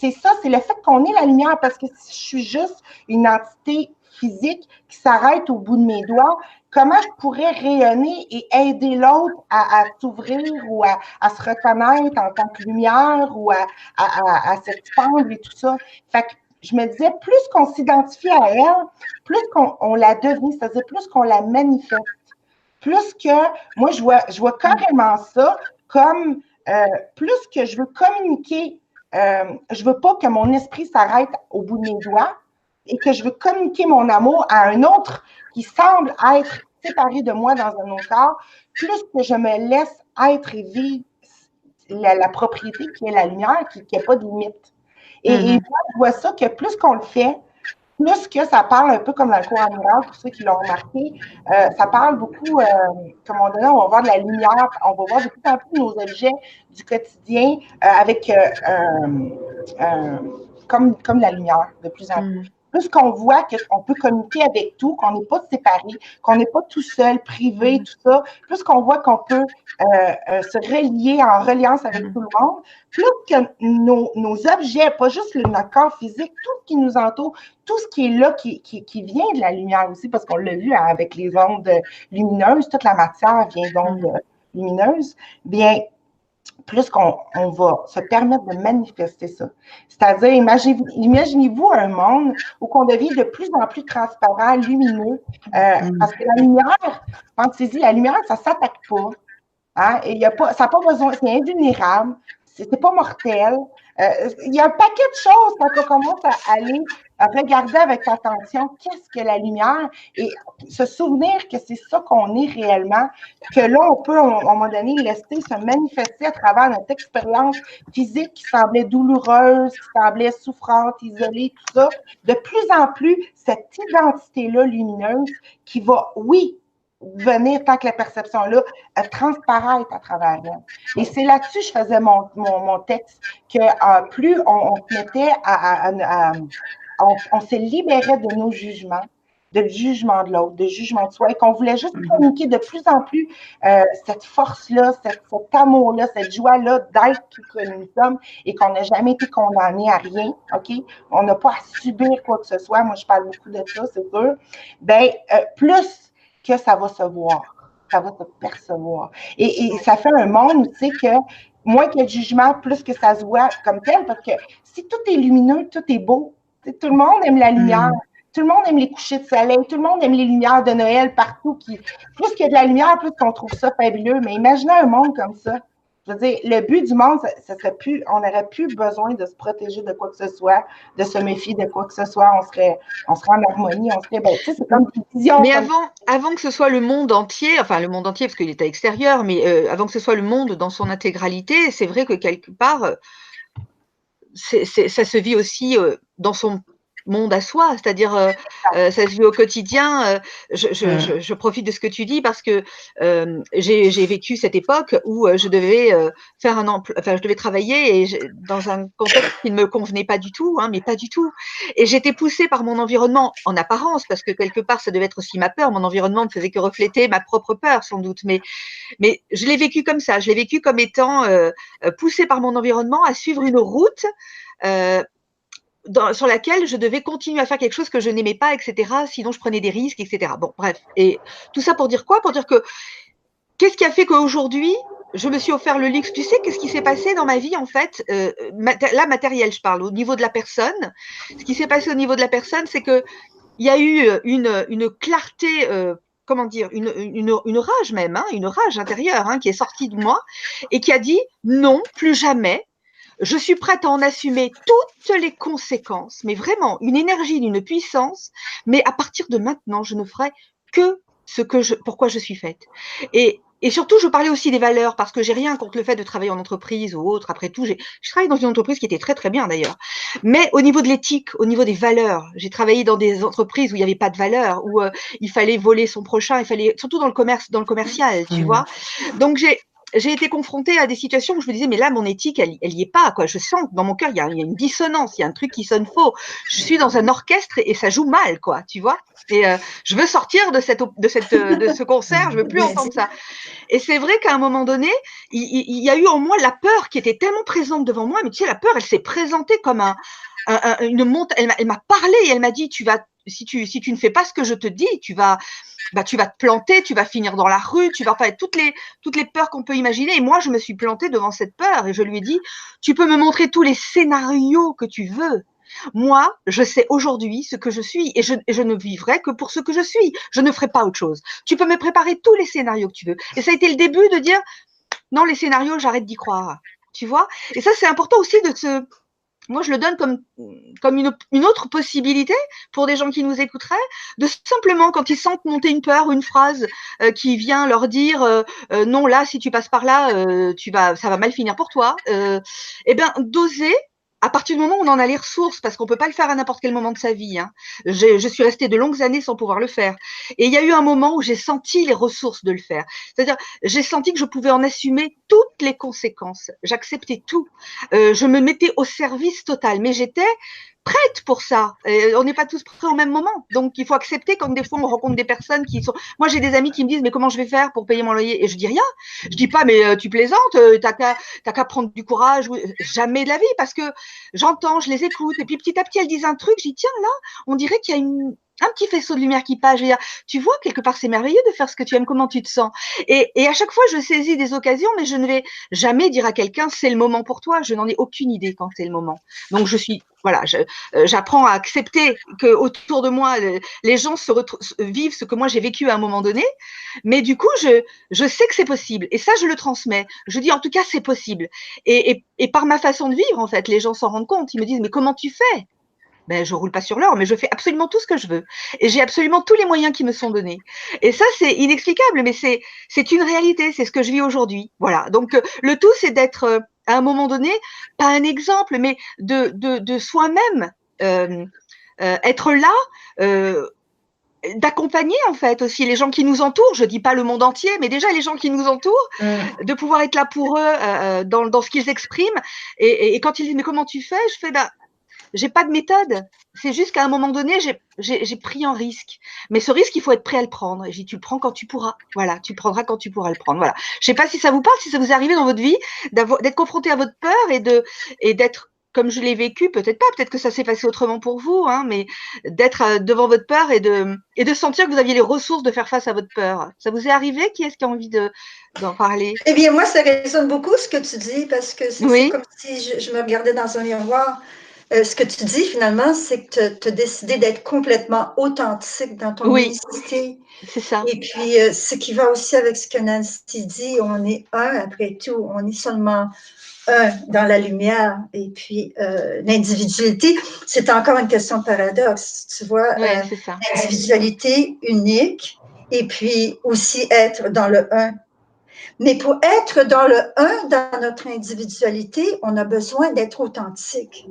C'est ça, c'est le fait qu'on est la lumière, parce que si je suis juste une entité physique qui s'arrête au bout de mes doigts, comment je pourrais rayonner et aider l'autre à s'ouvrir ou à se reconnaître en tant que lumière ou à s'expandre et tout ça. Fait que je me disais, plus qu'on s'identifie à elle, plus qu'on la devient, c'est-à-dire plus qu'on la manifeste, plus que, moi, je vois carrément ça comme plus que je veux communiquer, je veux pas que mon esprit s'arrête au bout de mes doigts et que je veux communiquer mon amour à un autre qui semble être séparé de moi dans un autre corps, plus que je me laisse être et vivre la propriété qui est la lumière, qui n'a pas de limite. Et moi, je vois ça que plus qu'on le fait, plus que ça parle un peu comme dans le cours amiral, pour ceux qui l'ont remarqué, ça parle beaucoup, comme on dit, on va voir de la lumière, on va voir de plus en plus nos objets du quotidien avec comme la lumière, de plus en plus. plus qu'on voit qu'on peut communiquer avec tout, qu'on n'est pas séparés, qu'on n'est pas tout seul, privé, tout ça, plus qu'on voit qu'on peut se relier en reliance avec tout le monde, plus que nos objets, pas juste notre corps physique, tout ce qui nous entoure, tout ce qui est là, qui vient de la lumière aussi, parce qu'on l'a vu avec les ondes lumineuses, toute la matière vient d'ondes lumineuses, bien, plus qu'on va se permettre de manifester ça. C'est-à-dire, imaginez-vous un monde où on devient de plus en plus transparent, lumineux, parce que la lumière, pensez-y, la lumière, ça ne s'attaque pas. Hein? Et ça n'a pas besoin, c'est invulnérable, c'est pas mortel. Il y a un paquet de choses quand on commence à aller regarder avec attention qu'est-ce que la lumière et se souvenir que c'est ça qu'on est réellement, que là, on peut, à un moment donné, laisser se manifester à travers notre expérience physique qui semblait douloureuse, qui semblait souffrante, isolée, tout ça. De plus en plus, cette identité-là lumineuse qui va, oui, venir tant que la perception-là transparaître à travers elle. Et c'est là-dessus que je faisais mon texte, que plus on se mettait on se libérait de nos jugements, de jugement de l'autre, de jugement de soi, et qu'on voulait juste communiquer de plus en plus cette force-là, cet amour-là, cette joie-là d'être qui que nous sommes et qu'on n'a jamais été condamné à rien, OK? On n'a pas à subir quoi que ce soit. Moi, je parle beaucoup de ça, c'est sûr. Bien, plus que ça va se voir, ça va se percevoir. Et ça fait un monde où tu sais que moins qu'il y a de jugement, plus que ça se voit comme tel, parce que si tout est lumineux, tout est beau, tout le monde aime la lumière, tout le monde aime les couchers de soleil, tout le monde aime les lumières de Noël partout. Plus qu'il y a de la lumière, plus qu'on trouve ça fabuleux. Mais imaginez un monde comme ça. Je veux dire, le but du monde, ça serait plus, on n'aurait plus besoin de se protéger de quoi que ce soit, de se méfier de quoi que ce soit. On serait en harmonie, on serait, tu sais, c'est comme une vision. Mais avant que ce soit le monde entier, enfin le monde entier parce qu'il est à l'extérieur, mais avant que ce soit le monde dans son intégralité, c'est vrai que quelque part, ça se vit aussi dans son monde à soi, c'est-à-dire ça se vit au quotidien. Je profite de ce que tu dis parce que j'ai vécu cette époque où je devais faire un emploi, enfin je devais travailler et dans un contexte qui ne me convenait pas du tout, hein, mais pas du tout. Et j'étais poussée par mon environnement en apparence parce que quelque part ça devait être aussi ma peur. Mon environnement ne faisait que refléter ma propre peur sans doute, mais je l'ai vécu comme ça. Je l'ai vécu comme étant poussée par mon environnement à suivre une route. Sur laquelle je devais continuer à faire quelque chose que je n'aimais pas, etc. Sinon, je prenais des risques, etc. Bon, bref. Et tout ça pour dire quoi? Pour dire que qu'est-ce qui a fait qu'aujourd'hui, je me suis offert le luxe? Tu sais, qu'est-ce qui s'est passé dans ma vie, en fait, là, matériel, je parle, au niveau de la personne. Ce qui s'est passé au niveau de la personne, c'est qu'il y a eu une clarté, comment dire, une rage même, hein, une rage intérieure hein, qui est sortie de moi et qui a dit non, plus jamais. Je suis prête à en assumer toutes les conséquences, mais vraiment une énergie d'une puissance. Mais à partir de maintenant, je ne ferai que pourquoi je suis faite. Et surtout, je parlais aussi des valeurs parce que j'ai rien contre le fait de travailler en entreprise ou autre. Après tout, je travaille dans une entreprise qui était très très bien d'ailleurs. Mais au niveau de l'éthique, au niveau des valeurs, j'ai travaillé dans des entreprises où il n'y avait pas de valeurs, où il fallait voler son prochain, il fallait surtout dans le commerce, dans le commercial, tu vois. Donc j'ai été confrontée à des situations où je me disais, mais là, mon éthique, elle y est pas, quoi. Je sens que dans mon cœur, il y a une dissonance, il y a un truc qui sonne faux. Je suis dans un orchestre et ça joue mal, quoi, tu vois. Et je veux sortir de ce concert, je veux plus entendre ça. Et c'est vrai qu'à un moment donné, il y a eu en moi la peur qui était tellement présente devant moi, mais tu sais, la peur, elle s'est présentée comme une montagne. Elle m'a parlé et elle m'a dit, si tu ne fais pas ce que je te dis, tu vas te planter, tu vas finir dans la rue, tu vas faire toutes les peurs qu'on peut imaginer. Et moi, je me suis plantée devant cette peur et je lui ai dit, tu peux me montrer tous les scénarios que tu veux. Moi, je sais aujourd'hui ce que je suis et je ne vivrai que pour ce que je suis. Je ne ferai pas autre chose. Tu peux me préparer tous les scénarios que tu veux. Et ça a été le début de dire, non, les scénarios, j'arrête d'y croire. Tu vois? Et ça, c'est important aussi moi, je le donne comme une autre possibilité pour des gens qui nous écouteraient, de simplement, quand ils sentent monter une peur ou une phrase qui vient leur dire non, là, si tu passes par là, ça va mal finir pour toi, eh bien, d'oser, à partir du moment où on en a les ressources, parce qu'on peut pas le faire à n'importe quel moment de sa vie. Hein. Je suis restée de longues années sans pouvoir le faire. Et il y a eu un moment où j'ai senti les ressources de le faire. C'est-à-dire, j'ai senti que je pouvais en assumer toutes les conséquences. J'acceptais tout. Je me mettais au service total. Mais j'étais prête pour ça. On n'est pas tous prêts au même moment. Donc, il faut accepter quand des fois on rencontre des personnes qui sont. Moi, j'ai des amis qui me disent mais comment je vais faire pour payer mon loyer? Et je dis rien. Je dis pas mais tu plaisantes. T'as qu'à prendre du courage. Jamais de la vie parce que j'entends, je les écoute et puis petit à petit elles disent un truc. Je dis tiens là, on dirait qu'il y a un petit faisceau de lumière qui passe. Je veux dire, tu vois, quelque part, c'est merveilleux de faire ce que tu aimes, comment tu te sens. Et à chaque fois, je saisis des occasions, mais je ne vais jamais dire à quelqu'un, c'est le moment pour toi. Je n'en ai aucune idée quand c'est le moment. Donc, voilà, j'apprends à accepter que autour de moi, les gens vivent ce que moi j'ai vécu à un moment donné. Mais du coup, je sais que c'est possible. Et ça, je le transmets. Je dis, en tout cas, c'est possible. Et par ma façon de vivre, en fait, les gens s'en rendent compte. Ils me disent, mais comment tu fais? Ben, je roule pas sur l'or, mais je fais absolument tout ce que je veux. Et j'ai absolument tous les moyens qui me sont donnés. Et ça, c'est inexplicable, mais c'est une réalité. C'est ce que je vis aujourd'hui. Voilà. Donc, le tout, c'est d'être, à un moment donné, pas un exemple, mais de soi-même, être là, d'accompagner, en fait, aussi les gens qui nous entourent. Je dis pas le monde entier, mais déjà les gens qui nous entourent, de pouvoir être là pour eux, dans ce qu'ils expriment. Et quand ils disent, mais comment tu fais? Je fais, bah, j'ai pas de méthode. C'est juste qu'à un moment donné, j'ai pris un risque. Mais ce risque, il faut être prêt à le prendre. Et j'ai dit, tu le prends quand tu pourras. Voilà, tu le prendras quand tu pourras le prendre. Voilà. Je sais pas si ça vous parle, si ça vous est arrivé dans votre vie, d'être confronté à votre peur et d'être, comme je l'ai vécu, peut-être pas, peut-être que ça s'est passé autrement pour vous, hein, mais d'être devant votre peur et de sentir que vous aviez les ressources de faire face à votre peur. Ça vous est arrivé? Qui est-ce qui a envie d'en parler? Eh bien, moi, ça résonne beaucoup ce que tu dis parce que c'est Oui, comme si je me regardais dans un miroir. Ce que tu dis finalement, c'est que tu as décidé d'être complètement authentique dans ton oui, unicité. c'est ça. Et puis, ce qui va aussi avec ce que Nancy dit, on est un après tout, on est seulement un dans la lumière. Et puis, l'individualité, c'est encore une question de paradoxe. Tu vois, Ouais, c'est ça. l'individualité unique et puis aussi être dans le un. Mais pour être dans le un, dans notre individualité, on a besoin d'être authentique.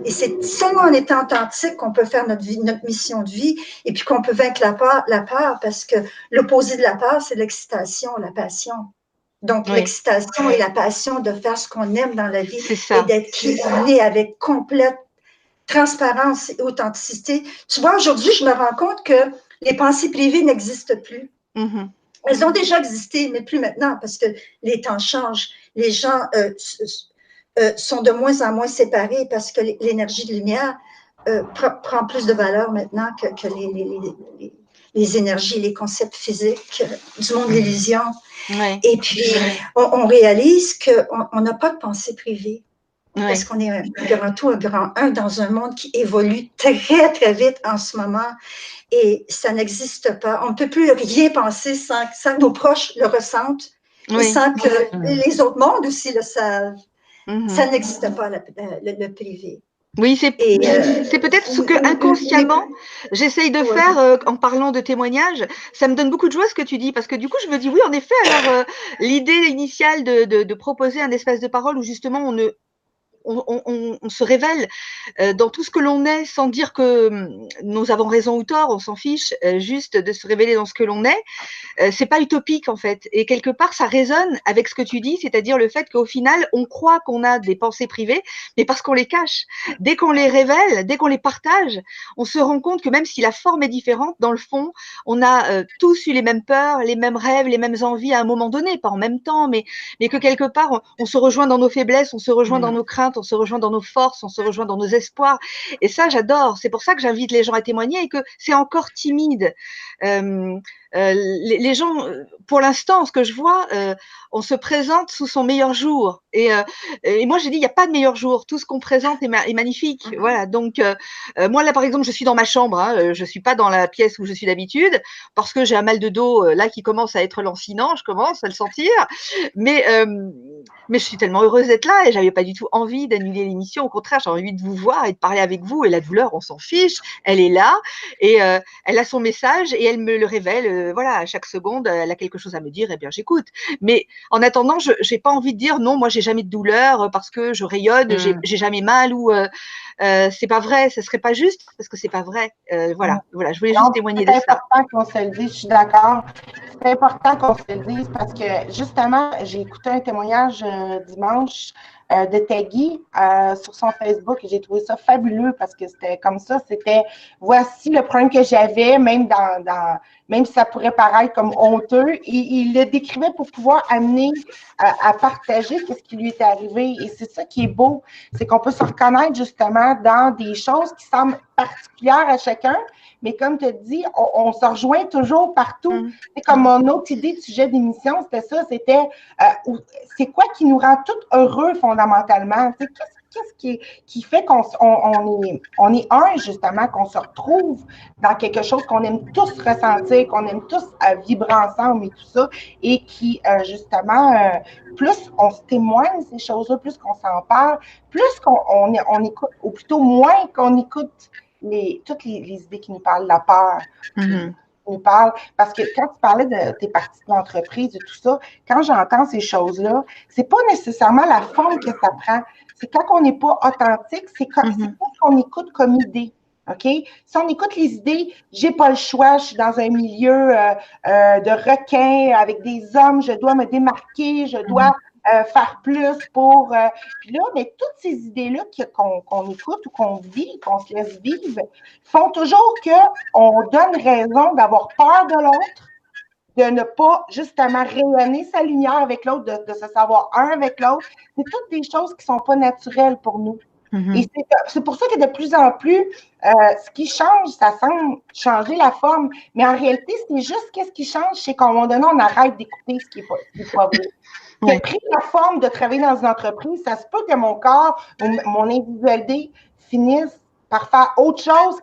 Et c'est seulement en étant authentique qu'on peut faire notre vie, notre mission de vie, et puis qu'on peut vaincre la peur, parce que l'opposé de la peur, c'est l'excitation, la passion. Donc, Oui, l'excitation et la passion de faire ce qu'on aime dans la vie c'est et ça. d'être qui on est avec complète transparence et authenticité. Tu vois, aujourd'hui, je me rends compte que les pensées privées n'existent plus. Mhm. Elles ont déjà existé, mais plus maintenant, parce que les temps changent. Les gens sont de moins en moins séparés parce que l'énergie de lumière prend plus de valeur maintenant que les énergies, les concepts physiques du monde de l'illusion. Ouais, Et puis, on réalise qu'on n'a pas de pensée privée. Parce ouais. qu'on est un grand tout, un grand un dans un monde qui évolue très, très vite en ce moment. Et ça n'existe pas. On ne peut plus rien penser sans que nos proches le ressentent et Oui. sans que les autres mondes aussi le savent. Ça Mhm. n'existe pas, le privé. Oui, Et c'est peut-être ce que inconsciemment j'essaye de ouais. faire en parlant de témoignages. Ça me donne beaucoup de joie ce que tu dis parce que du coup je me dis oui en effet alors l'idée initiale de proposer un espace de parole où justement on se révèle dans tout ce que l'on est sans dire que nous avons raison ou tort, on s'en fiche, juste de se révéler dans ce que l'on est. C'est pas utopique en fait. Et quelque part, ça résonne avec ce que tu dis, c'est-à-dire le fait qu'au final, on croit qu'on a des pensées privées, mais parce qu'on les cache. Dès qu'on les révèle, dès qu'on les partage, on se rend compte que même si la forme est différente, dans le fond, on a tous eu les mêmes peurs, les mêmes rêves, les mêmes envies à un moment donné, pas en même temps, mais que quelque part, on se rejoint dans nos faiblesses, on se rejoint dans nos craintes, on se rejoint dans nos forces, on se rejoint dans nos espoirs. Et ça, j'adore. C'est pour ça que j'invite les gens à témoigner et que c'est encore timide. Euh, les gens, pour l'instant, ce que je vois, on se présente sous son meilleur jour. Et moi, j'ai dit, il n'y a pas de meilleur jour. Tout ce qu'on présente est magnifique. Voilà. Donc, moi, là, par exemple, je suis dans ma chambre. Hein, je suis pas dans la pièce où je suis d'habitude parce que j'ai un mal de dos là qui commence à être lancinant. Je commence à le sentir. Mais, euh, mais je suis tellement heureuse d'être là et j'avais pas du tout envie d'annuler l'émission. Au contraire, j'ai envie de vous voir et de parler avec vous. Et la douleur, on s'en fiche. Elle est là et elle a son message et elle me le révèle. Voilà, à chaque seconde, elle a quelque chose à me dire. Eh bien, j'écoute. Mais en attendant, je n'ai pas envie de dire non. Moi, j'ai jamais de douleur parce que je rayonne. J'ai jamais mal ou c'est pas vrai. Ce serait pas juste parce que c'est pas vrai. Voilà. Je voulais juste Non, témoigner c'est de ça. important qu'on se le dise, je suis d'accord. c'est important qu'on se le dise parce que justement, j'ai écouté un témoignage dimanche de Tegui sur son Facebook et j'ai trouvé ça fabuleux parce que c'était comme ça, c'était voici le problème que j'avais, même même si ça pourrait paraître comme honteux, il le décrivait pour pouvoir amener à partager ce qui lui est arrivé. Et c'est ça qui est beau, c'est qu'on peut se reconnaître justement dans des choses qui semblent particulières à chacun, mais comme tu as dit, on se rejoint toujours partout. C'est comme mon autre idée de sujet d'émission, c'était ça, c'était c'est quoi qui nous rend tous heureux fondamentalement? Qu'est-ce qui fait qu'on est un, justement, qu'on se retrouve dans quelque chose qu'on aime tous ressentir, qu'on aime tous vibrer ensemble et tout ça, et qui, justement, plus on se témoigne ces choses-là, plus qu'on s'en parle, plus on écoute, ou plutôt moins qu'on écoute toutes les idées qui nous parlent de la peur. Nous parle, parce que quand tu parlais de tes parties de l'entreprise et tout ça, quand j'entends ces choses-là, c'est pas nécessairement la forme que ça prend. C'est quand on n'est pas authentique, c'est ce qu'on écoute comme idée. OK? Si on écoute les idées, j'ai pas le choix, je suis dans un milieu de requins avec des hommes, je dois me démarquer, je dois faire plus pour... puis là, mais toutes ces idées-là qu'on écoute ou qu'on vit, qu'on se laisse vivre, font toujours qu'on donne raison d'avoir peur de l'autre, de ne pas justement rayonner sa lumière avec l'autre, de se savoir un avec l'autre. C'est toutes des choses qui ne sont pas naturelles pour nous. Et c'est pour ça que de plus en plus, ce qui change, ça semble changer la forme, mais en réalité, c'est juste qu'est-ce qui change, c'est qu'à un moment donné, on arrête d'écouter ce qui est pas vrai. J'ai pris la forme de travailler dans une entreprise, ça se peut que mon corps, mon individualité finisse par faire autre chose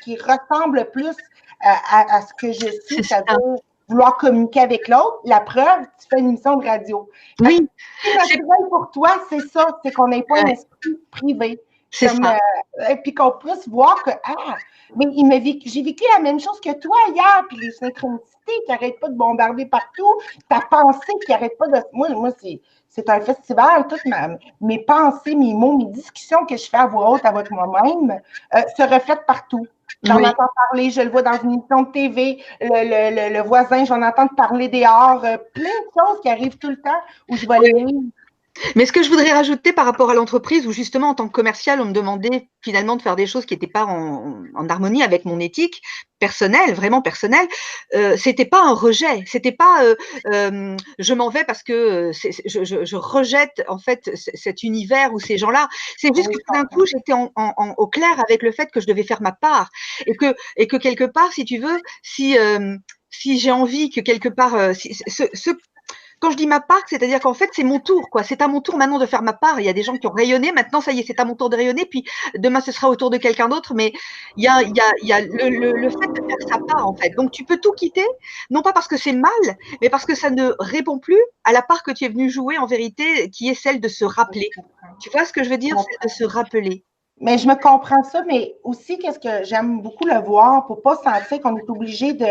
qui ressemble plus à ce que je suis, c'est-à-dire vouloir communiquer avec l'autre. La preuve, tu fais une émission de radio. Oui. C'est naturel pour toi, c'est ça, c'est qu'on n'ait pas un esprit privé. C'est ça. Et puis qu'on puisse voir que, mais j'ai vécu la même chose que toi hier, puis les synchronicités qui n'arrêtent pas de bombarder partout, ta pensée qui n'arrête pas de... Moi c'est un festival, toutes mes pensées, mes mots, mes discussions que je fais à voix haute avec moi-même se reflètent partout. J'en entends parler, je le vois dans une émission de TV, le voisin, j'en entends parler dehors, plein de choses qui arrivent tout le temps où je vais les lire. Mais ce que je voudrais rajouter par rapport à l'entreprise, où justement en tant que commercial, on me demandait finalement de faire des choses qui n'étaient pas en harmonie avec mon éthique personnelle, vraiment personnelle, c'était pas un rejet, c'était pas je m'en vais parce que je rejette en fait cet univers ou ces gens-là. C'est juste que tout d'un coup j'étais au clair avec le fait que je devais faire ma part et que quelque part, si tu veux, si j'ai envie que quelque part quand je dis ma part, c'est-à-dire qu'en fait, c'est mon tour, quoi. C'est à mon tour maintenant de faire ma part. Il y a des gens qui ont rayonné. Maintenant, ça y est, c'est à mon tour de rayonner. Puis demain, ce sera au tour de quelqu'un d'autre. Mais il y a le fait de faire sa part, en fait. Donc, tu peux tout quitter, non pas parce que c'est mal, mais parce que ça ne répond plus à la part que tu es venu jouer en vérité, qui est celle de se rappeler. Tu vois ce que je veux dire? C'est de se rappeler. Mais je me comprends ça, mais aussi, qu'est-ce que j'aime beaucoup le voir pour pas sentir qu'on est obligé de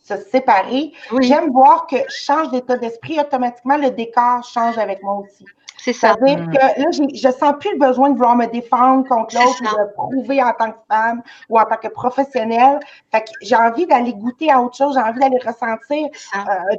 se séparer. J'aime voir que je change d'état d'esprit, automatiquement, le décor change avec moi aussi. C'est ça. C'est-à-dire que là, je ne sens plus le besoin de vouloir me défendre contre l'autre ou de prouver en tant que femme ou en tant que professionnelle. Fait que j'ai envie d'aller goûter à autre chose, j'ai envie d'aller ressentir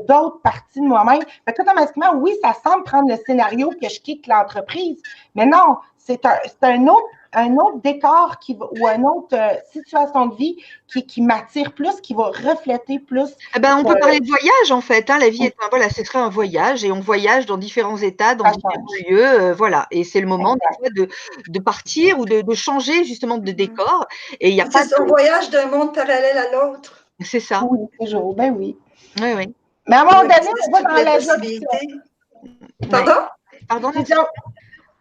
d'autres parties de moi-même. Fait qu'automatiquement, oui, ça semble prendre le scénario que je quitte l'entreprise, mais non, c'est un autre décor ou une autre situation de vie qui m'attire plus, qui va refléter plus. On peut parler de voyage, en fait. Hein. La vie est ce serait un voyage et on voyage dans différents états, dans différents lieux. Voilà. Et c'est le moment de partir ou de changer justement de décor. Et il y a pas un voyage d'un monde parallèle à l'autre. C'est ça. Oui, toujours. Ben oui. Oui. Mais à un moment donné, on va dans la jonction. Pardon?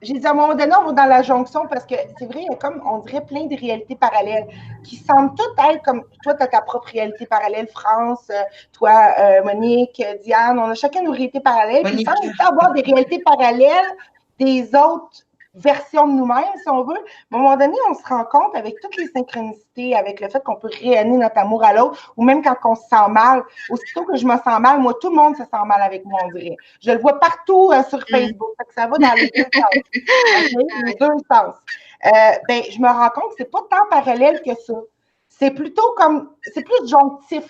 J'ai dit à un moment donné, on va dans la jonction parce que c'est vrai, il y a comme, on dirait, plein de réalités parallèles qui semblent toutes être comme, toi, tu as ta propre réalité parallèle, France, toi, Monique, Diane, on a chacun nos réalités parallèles. Il semble aussi avoir des réalités parallèles des autres version de nous-mêmes, si on veut. À un moment donné, on se rend compte avec toutes les synchronicités, avec le fait qu'on peut rayonner notre amour à l'autre, ou même quand on se sent mal. Aussitôt que je me sens mal, moi, tout le monde se sent mal avec moi, on dirait. Je le vois partout sur Facebook. Fait que ça va dans les deux sens. Okay? Les deux sens. Je me rends compte que c'est pas tant parallèle que ça. C'est plutôt comme, c'est plus jonctif.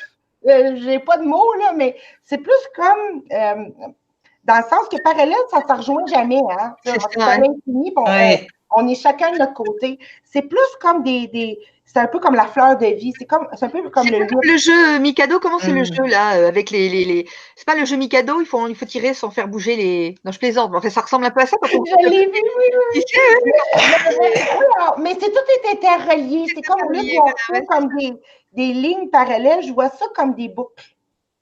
j'ai pas de mots, là, mais c'est plus comme dans le sens que parallèle, ça ne se rejoint jamais. Hein? C'est C'est ça, à hein. l'infini, Ouais. on est chacun de notre côté. C'est plus comme c'est un peu comme la fleur de vie. C'est un peu comme C'est le pas livre. comme le jeu Mikado. Comment c'est le Mm. jeu là avec les... C'est pas le jeu Mikado. Il faut tirer sans faire bouger les. Non, je plaisante. Mais enfin, ça ressemble un peu à ça. Quand on... Je l'ai vu, oui, Tu oui. sais, Oui, mais c'est tout est interrelié. C'est comme, au lieu de interlié. voir ça Ouais, comme des lignes parallèles, je vois ça comme des boucles.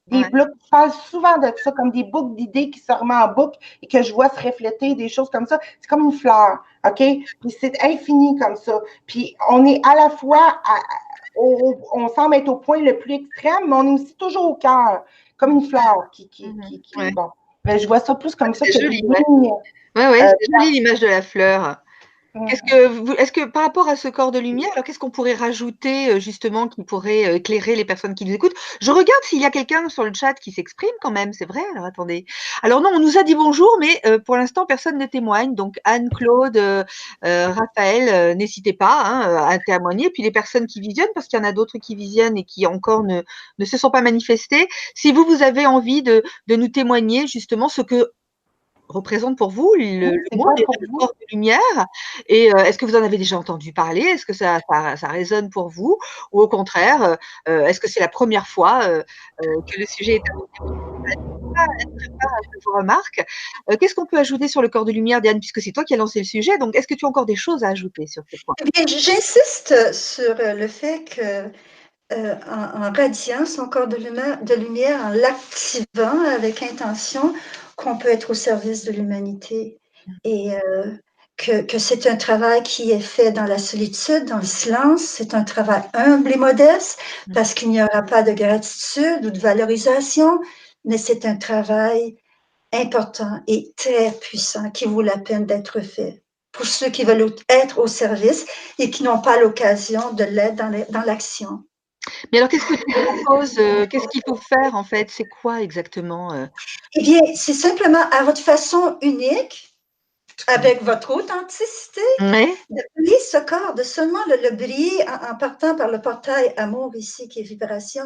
Des ouais. boucles. Je parle souvent de ça comme des boucles d'idées qui se remettent en boucle et que je vois se refléter des choses comme ça. C'est comme une fleur, OK? Puis c'est infini comme ça. Puis on est à la fois, on semble être au point le plus extrême, mais on est aussi toujours au cœur, comme une fleur Ouais. bon. Mais je vois ça plus comme ça C'est que des joli. Ouais, lignes. ouais, c'est joli l'image de la fleur. Est-ce que par rapport à ce corps de lumière, alors qu'est-ce qu'on pourrait rajouter justement qui pourrait éclairer les personnes qui nous écoutent? Je regarde s'il y a quelqu'un sur le chat qui s'exprime quand même, c'est vrai. Alors attendez. Alors non, on nous a dit bonjour, mais pour l'instant personne ne témoigne. Donc Anne, Claude, Raphaël, n'hésitez pas hein, à témoigner. Puis les personnes qui visionnent, parce qu'il y en a d'autres qui visionnent et qui encore ne se sont pas manifestées. Si vous avez envie de nous témoigner justement ce que représente pour vous le mot déjà le corps de lumière et est-ce que vous en avez déjà entendu parler? Est-ce que ça résonne pour vous? Ou au contraire, est-ce que c'est la première fois, que le sujet est abordé? N'hésitez pas à faire vos remarques. Qu'est-ce qu'on peut ajouter sur le corps de lumière, Diane? Puisque c'est toi qui as lancé le sujet, donc est-ce que tu as encore des choses à ajouter sur ce point? Eh bien, j'insiste sur le fait que en radiant son corps de lumière, en l'activant avec intention, qu'on peut être au service de l'humanité et que c'est un travail qui est fait dans la solitude, dans le silence, c'est un travail humble et modeste parce qu'il n'y aura pas de gratitude ou de valorisation, mais c'est un travail important et très puissant qui vaut la peine d'être fait pour ceux qui veulent être au service et qui n'ont pas l'occasion de l'être dans l'action. Mais alors qu'est-ce que tu proposes, qu'est-ce qu'il faut faire en fait? C'est quoi exactement? Eh bien, c'est simplement à votre façon unique, avec votre authenticité, Ouais. de briller ce corps, de seulement le briller en partant par le portail amour ici, qui est vibration.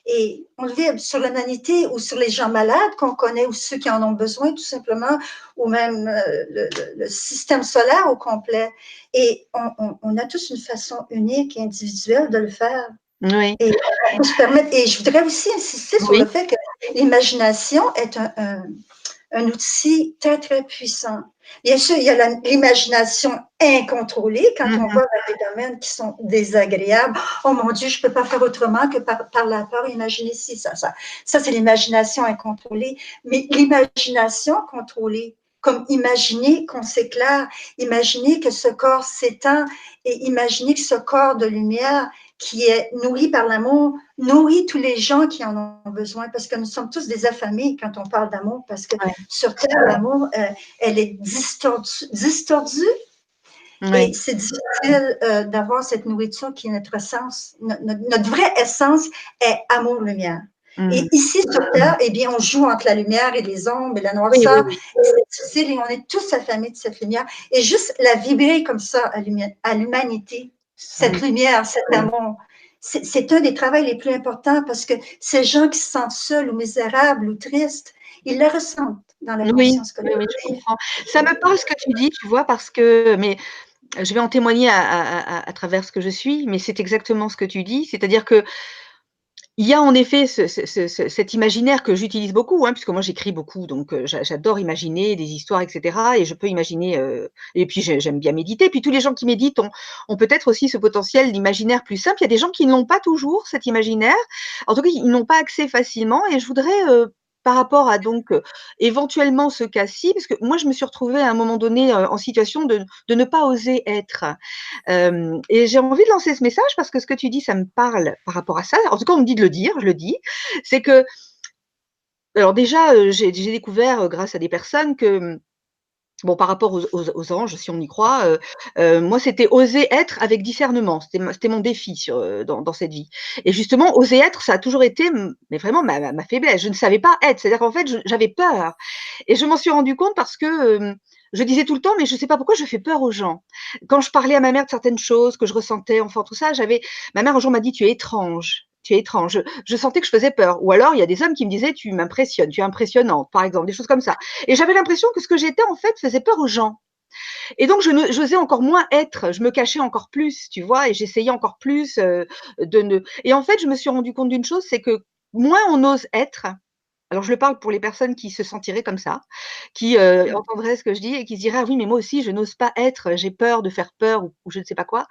Et on le vibre sur l'humanité ou sur les gens malades qu'on connaît ou ceux qui en ont besoin tout simplement, ou même le système solaire au complet. Et on a tous une façon unique et individuelle de le faire. Oui. Et on peut se permettre, et je voudrais aussi insister sur Oui. le fait que l'imagination est un outil très, très puissant. Bien sûr, il y a l'imagination incontrôlée quand on va vers des domaines qui sont désagréables. Oh mon Dieu, je ne peux pas faire autrement que par la peur, imaginer ci, ça. Ça, c'est l'imagination incontrôlée. Mais l'imagination contrôlée, comme imaginer qu'on s'éclaire, imaginer que ce corps s'étend et imaginer que ce corps de lumière qui est nourri par l'amour, nourrit tous les gens qui en ont besoin, parce que nous sommes tous des affamés quand on parle d'amour, parce que sur Terre, l'amour, elle est distordue et c'est difficile d'avoir cette nourriture qui est notre essence. Notre vraie essence est amour-lumière. Et ici, sur Terre, eh bien, on joue entre la lumière et les ombres et la noirceur. Oui. C'est difficile et on est tous affamés de cette lumière. Et juste la vibrer comme ça à l'humanité, cette lumière, cet amour, c'est un des travaux les plus importants parce que ces gens qui se sentent seuls ou misérables ou tristes, ils le ressentent dans la conscience collective. Oui, je comprends. Ça me parle ce que tu dis, tu vois, parce que mais je vais en témoigner à travers ce que je suis, mais c'est exactement ce que tu dis. C'est-à-dire qu'il y a en effet cet imaginaire que j'utilise beaucoup, hein, puisque moi j'écris beaucoup, donc j'adore imaginer des histoires, et cetera et je peux imaginer, et puis j'aime bien méditer. Puis tous les gens qui méditent ont peut-être aussi ce potentiel d'imaginaire plus simple. Il y a des gens qui n'ont pas toujours cet imaginaire. En tout cas, ils n'ont pas accès facilement et je voudrais, par rapport à donc, éventuellement ce cas-ci, parce que moi je me suis retrouvée à un moment donné, en situation de ne pas oser être. Et j'ai envie de lancer ce message parce que ce que tu dis, ça me parle par rapport à ça. En tout cas, on me dit de le dire, je le dis. C'est que, alors déjà, j'ai découvert grâce à des personnes que, bon, par rapport aux anges, si on y croit, moi, c'était oser être avec discernement. C'était mon défi dans cette vie. Et justement, oser être, ça a toujours été, mais vraiment ma faiblesse. Je ne savais pas être. C'est-à-dire qu'en fait, j'avais peur. Et je m'en suis rendu compte parce que je disais tout le temps, mais je ne sais pas pourquoi je fais peur aux gens. Quand je parlais à ma mère de certaines choses que je ressentais, enfin tout ça, ma mère un jour m'a dit, tu es étrange. tu es étrange. Je sentais que je faisais peur. Ou alors, il y a des hommes qui me disaient, tu m'impressionnes, tu es impressionnante, par exemple, des choses comme ça. Et j'avais l'impression que ce que j'étais, en fait, faisait peur aux gens. Et donc, j'osais encore moins être, je me cachais encore plus, tu vois, et j'essayais encore plus de ne. Et en fait, je me suis rendu compte d'une chose, c'est que moins on ose être, alors je le parle pour les personnes qui se sentiraient comme ça, qui entendraient ce que je dis et qui se diraient: «Ah oui, mais moi aussi je n'ose pas être, j'ai peur de faire peur ou je ne sais pas quoi».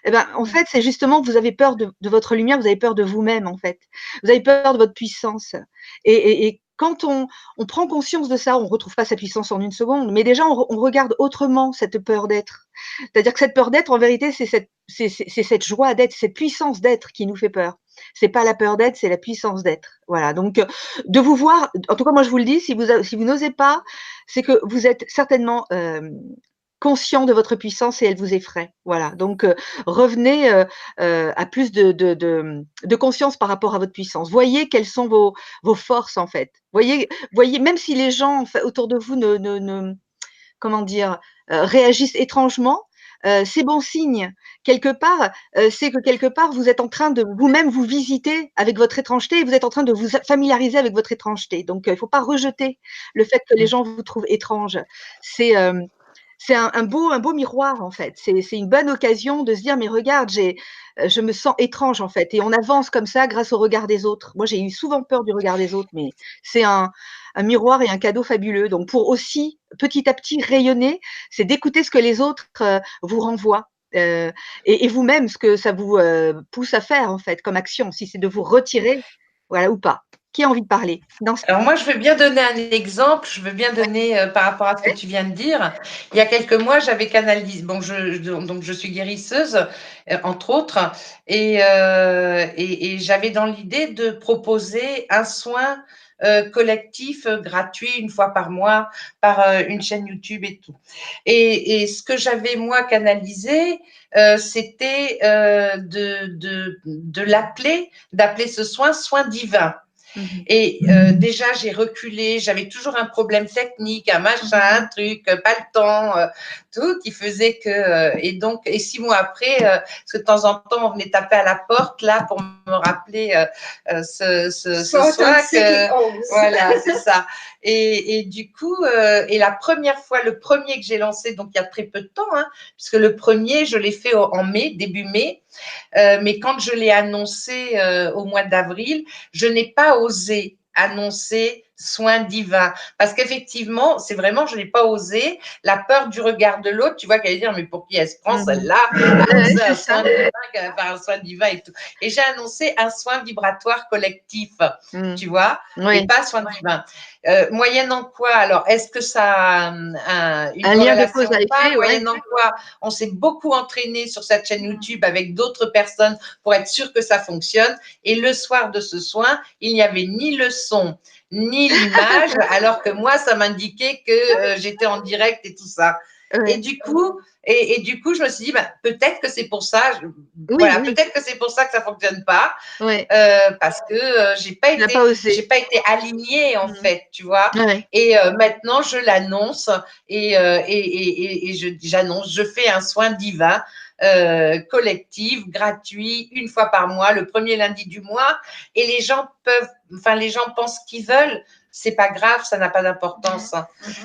Et ben, en fait, c'est justement que vous avez peur de votre lumière, vous avez peur de vous-même, en fait. Vous avez peur de votre puissance et quand on prend conscience de ça, on retrouve pas sa puissance en une seconde, mais déjà on regarde autrement cette peur d'être. C'est-à-dire que cette peur d'être, en vérité, c'est cette joie d'être, cette puissance d'être qui nous fait peur. C'est pas la peur d'être, c'est la puissance d'être. Voilà, donc de vous voir, en tout cas moi je vous le dis, si vous n'osez pas, c'est que vous êtes certainement conscient de votre puissance et elle vous effraie. Voilà, donc revenez à plus de conscience par rapport à votre puissance. Voyez quelles sont vos forces en fait. Voyez, même si les gens en fait, autour de vous ne comment dire, réagissent étrangement, c'est bon signe. Quelque part, c'est que quelque part, vous êtes en train de vous-même vous visiter avec votre étrangeté et vous êtes en train de vous familiariser avec votre étrangeté. Donc, il ne faut pas rejeter le fait que les gens vous trouvent étrange. C'est, c'est un beau miroir en fait. C'est une bonne occasion de se dire: «Mais regarde, je me sens étrange en fait» et on avance comme ça grâce au regard des autres. Moi, j'ai eu souvent peur du regard des autres, mais c'est un miroir et un cadeau fabuleux. Donc pour aussi, petit à petit, rayonner, c'est d'écouter ce que les autres, vous renvoient, et vous-même ce que ça vous, pousse à faire en fait comme action, si c'est de vous retirer, voilà ou pas. Qui a envie de parler? Dans ce Alors moi, je veux bien donner un exemple, je veux bien donner par rapport à ce que ouais. tu viens de dire. Il y a quelques mois, j'avais canalisé, bon, donc je suis guérisseuse, entre autres, et j'avais dans l'idée de proposer un soin collectif gratuit une fois par mois par une chaîne YouTube et tout. Et ce que j'avais moi canalisé, c'était d'appeler ce soin divin. Mmh. Et déjà, j'ai reculé, j'avais toujours un problème technique, un machin, un truc, pas le temps, tout, qui faisait que… et donc, et 6 mois après, parce que de temps en temps, on venait taper à la porte, là, pour me rappeler ce soir que… Voilà, c'est ça. Et du coup, et la première fois, le premier que j'ai lancé, donc il y a très peu de temps, hein, puisque le premier, je l'ai fait en mai, début mai, mais quand je l'ai annoncé au mois d'avril, je n'ai pas osé annoncer soin divin parce qu'effectivement, c'est vraiment, je n'ai pas osé, la peur du regard de l'autre, tu vois, qu'elle va dire, mais pour qui elle se prend celle-là, annoncer un soin divin, qu'elle va faire un soin divin et tout. Et j'ai annoncé un soin vibratoire collectif, tu vois, et pas soin divin. Moyennant quoi, alors, est-ce que ça a une Un lien de corrélation cause à ou pas? effet, ouais. Moyennant quoi, on s'est beaucoup entraîné sur cette chaîne YouTube avec d'autres personnes pour être sûr que ça fonctionne. Et le soir de ce soin, il n'y avait ni le son, ni l'image, alors que moi, ça m'indiquait que j'étais en direct et tout ça. Ouais. Et du coup, je me suis dit, bah, peut-être que c'est pour ça, Oui, voilà, oui, peut-être que c'est pour ça que ça fonctionne pas, ouais. parce que j'ai Tu n'as pas osé. pas été alignée en fait, tu vois. Ouais. Et maintenant, je l'annonce et j'annonce, je fais un soin divin collectif, gratuit, une fois par mois, le premier lundi du mois. Et les gens les gens pensent ce qu'ils veulent. C'est pas grave, ça n'a pas d'importance.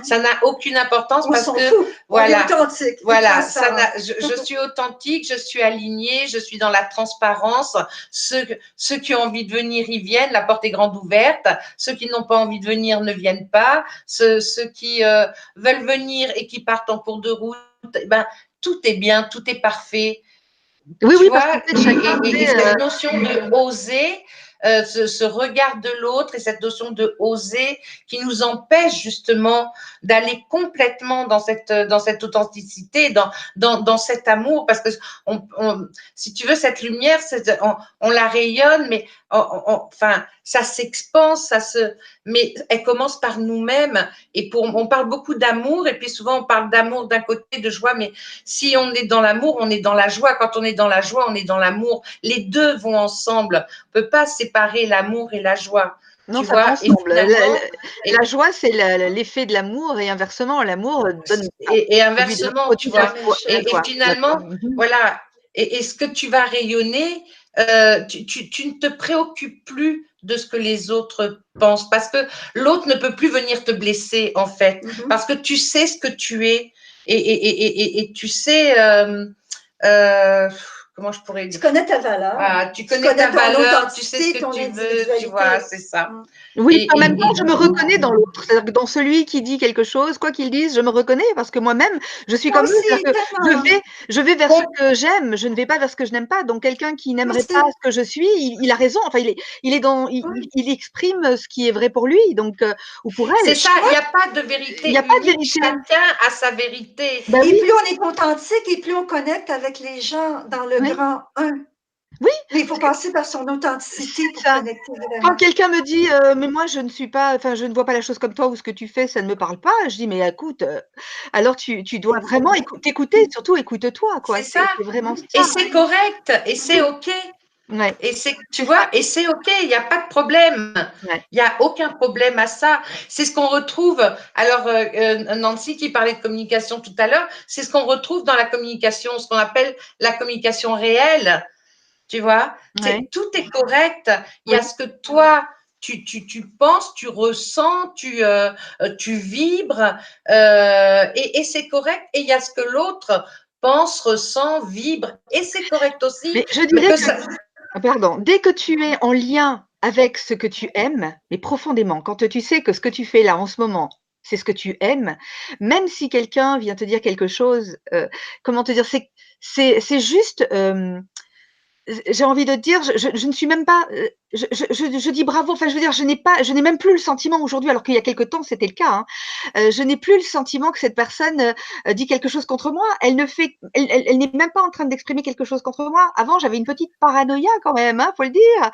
Ça n'a aucune importance parce que voilà, je suis authentique, je suis alignée, je suis dans la transparence. Ceux qui ont envie de venir, ils viennent. La porte est grande ouverte. Ceux qui n'ont pas envie de venir ne viennent pas. Ceux qui veulent venir et qui partent en cours de route, ben tout est bien, tout est parfait. Oui, Tu oui, parce qu'en vois, fait, chacun et fait, cette notion de oser, ce regard de l'autre et cette notion de oser qui nous empêche justement d'aller complètement dans cette authenticité, dans cet amour, parce que si tu veux, cette lumière, on la rayonne, mais enfin, ça s'expanse, mais elle commence par nous-mêmes. Et on parle beaucoup d'amour, et puis souvent on parle d'amour d'un côté, de joie, mais si on est dans l'amour, on est dans la joie. Quand on est dans la joie, on est dans l'amour. Les deux vont ensemble. On ne peut pas séparer l'amour et la joie. non, Tu ça va vois, et ensemble. finalement, La joie, c'est l'effet de l'amour et inversement, l'amour donne inversement, tu produit vois. la Et joie. finalement, Mmh. voilà. Et ce que tu vas rayonner, tu ne te préoccupes plus de ce que les autres pensent, parce que l'autre ne peut plus venir te blesser, en fait, parce que tu sais ce que tu es et tu sais, comment je pourrais dire? Tu connais ta valeur. Tu connais ta valeur, tu sais ce que ton tu veux, tu vois, c'est ça. Oui, en même temps, je me reconnais dans l'autre. C'est-à-dire que dans celui qui dit quelque chose, quoi qu'il dise, je me reconnais parce que moi-même, je suis Moi comme eux. aussi, C'est-à-dire que tellement. je vais vers ce que j'aime, je ne vais pas vers ce que je n'aime pas. Donc, quelqu'un qui n'aimerait pas ce que je suis, il a raison. Enfin, il exprime ce qui est vrai pour lui, donc, ou pour elle. C'est ça, il n'y a pas de vérité Il n'y a pas de unique, vérité. chacun a sa vérité. Ben Et oui, plus on est authentique et plus on connecte avec les gens dans le oui, grand un. oui. Mais il faut passer par son authenticité C'est pour ça. connecter Quand vraiment. quelqu'un me dit, mais moi je ne suis pas, enfin je ne vois pas la chose comme toi ou ce que tu fais, ça ne me parle pas. Je dis: «Mais écoute, alors tu dois vraiment t'écouter, surtout écoute-toi quoi». C'est ça. C'est vraiment Et ça. c'est correct, et c'est OK. Ouais, Et c'est, tu vois, et c'est OK, il n'y a pas de problème. ouais. Il n'y a aucun problème à ça. C'est ce qu'on retrouve. Alors, Nancy qui parlait de communication tout à l'heure, c'est ce qu'on retrouve dans la communication, ce qu'on appelle la communication réelle. Tu vois, Ouais. tout est correct. Il y Oui. a ce que toi, tu penses, tu ressens, tu vibres, et c'est correct. Et il y a ce que l'autre pense, ressent, vibre, et c'est correct aussi. Mais je Mais dirais que que ça, pardon, dès que tu es en lien avec ce que tu aimes, mais profondément, quand tu sais que ce que tu fais là en ce moment, c'est ce que tu aimes, même si quelqu'un vient te dire quelque chose, comment te dire? C'est juste, j'ai envie de te dire, je ne suis même pas, je dis bravo, enfin, je veux dire, je n'ai même plus le sentiment aujourd'hui, alors qu'il y a quelque temps, c'était le cas, hein. Je n'ai plus le sentiment que cette personne, dit quelque chose contre moi. Elle n'est même pas en train d'exprimer quelque chose contre moi. Avant, j'avais une petite paranoïa quand même, hein, faut le dire.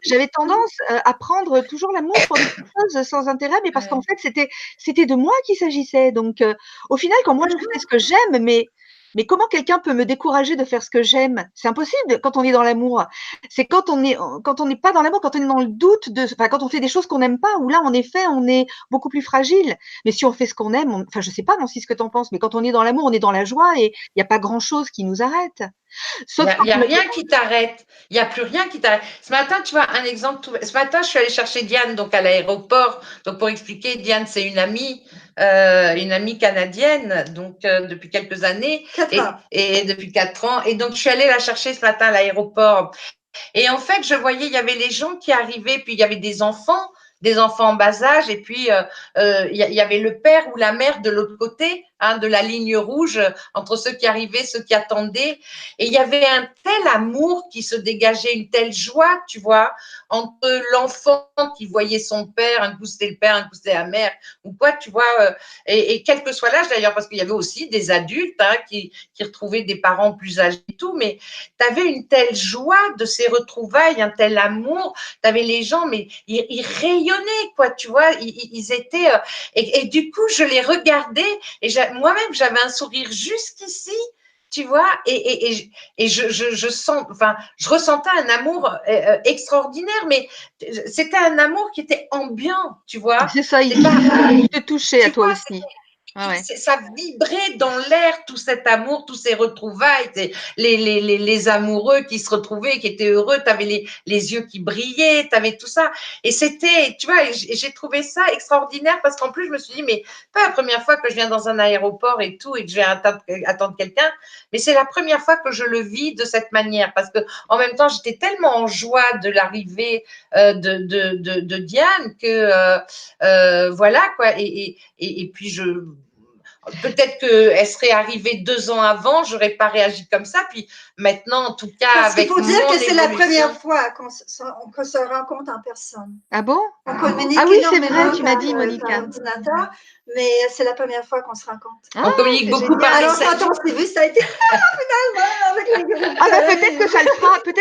J'avais tendance, à prendre toujours l'amour pour des choses sans intérêt, mais parce qu'en fait, c'était de moi qu'il s'agissait. Donc, au final, quand moi je fais ce que j'aime, mais comment quelqu'un peut me décourager de faire ce que j'aime? C'est impossible quand on est dans l'amour. C'est quand on n'est pas dans l'amour, quand on est dans le doute enfin, quand on fait des choses qu'on n'aime pas, où là, en effet, on est beaucoup plus fragile. Mais si on fait ce qu'on aime, enfin, je sais pas, Nancy, ce que tu en penses, mais quand on est dans l'amour, on est dans la joie et il y a pas grand chose qui nous arrête. Sauf quand y a on est rien qui t'arrête. Il n'y a plus rien qui t'arrête. Ce matin, tu vois, un exemple. Ce matin, je suis allée chercher Diane donc à l'aéroport. Donc, pour expliquer, Diane, c'est une amie canadienne, donc depuis quelques années. 4 ans. Et depuis 4 ans. Et donc, je suis allée la chercher ce matin à l'aéroport. Et en fait, je voyais, il y avait les gens qui arrivaient, puis il y avait des enfants en bas âge, et puis il y avait le père ou la mère de l'autre côté, hein, de la ligne rouge, entre ceux qui arrivaient, ceux qui attendaient. Et il y avait un tel amour qui se dégageait, une telle joie, tu vois, entre l'enfant qui voyait son père, un coup c'était le père, un coup c'était la mère, ou quoi, tu vois, et quel que soit l'âge d'ailleurs, parce qu'il y avait aussi des adultes hein, qui retrouvaient des parents plus âgés et tout, mais tu avais une telle joie de ces retrouvailles, un tel amour. Tu avais les gens, mais ils rayonnaient, quoi, tu vois. Ils étaient. Et du coup, je les regardais et moi-même, j'avais un sourire jusqu'ici. Tu vois, et je sens, enfin, je ressentais un amour extraordinaire, mais c'était un amour qui était ambiant, tu vois. c'est ça, C'était pas, il te touchait à tu toi vois, aussi. Ouais, ouais. ça vibrait dans l'air, tout cet amour, tous ces retrouvailles, les amoureux qui se retrouvaient, qui étaient heureux, tu avais les yeux qui brillaient, tu avais tout ça. Et c'était, tu vois, j'ai trouvé ça extraordinaire parce qu'en plus, je me suis dit, mais pas la première fois que je viens dans un aéroport et tout et que je vais attendre quelqu'un, mais c'est la première fois que je le vis de cette manière parce que en même temps, j'étais tellement en joie de l'arrivée de Diane que voilà quoi. Et puis peut-être qu'elle serait arrivée 2 ans avant, j'aurais pas réagi comme ça. Puis maintenant, en tout cas, Parce qu'il avec faut dire mon que c'est la première évolution, fois qu'on se rencontre en personne. Ah bon? On communique Ah oui, c'est vrai, énormément tu m'as dit, par Monica. ordinateur, mais c'est la première fois qu'on se rencontre. Ah, on communique c'est beaucoup par génial. Alors, message. quand on s'est vu, ça a été finalement avec les groupes. Ah bah peut-être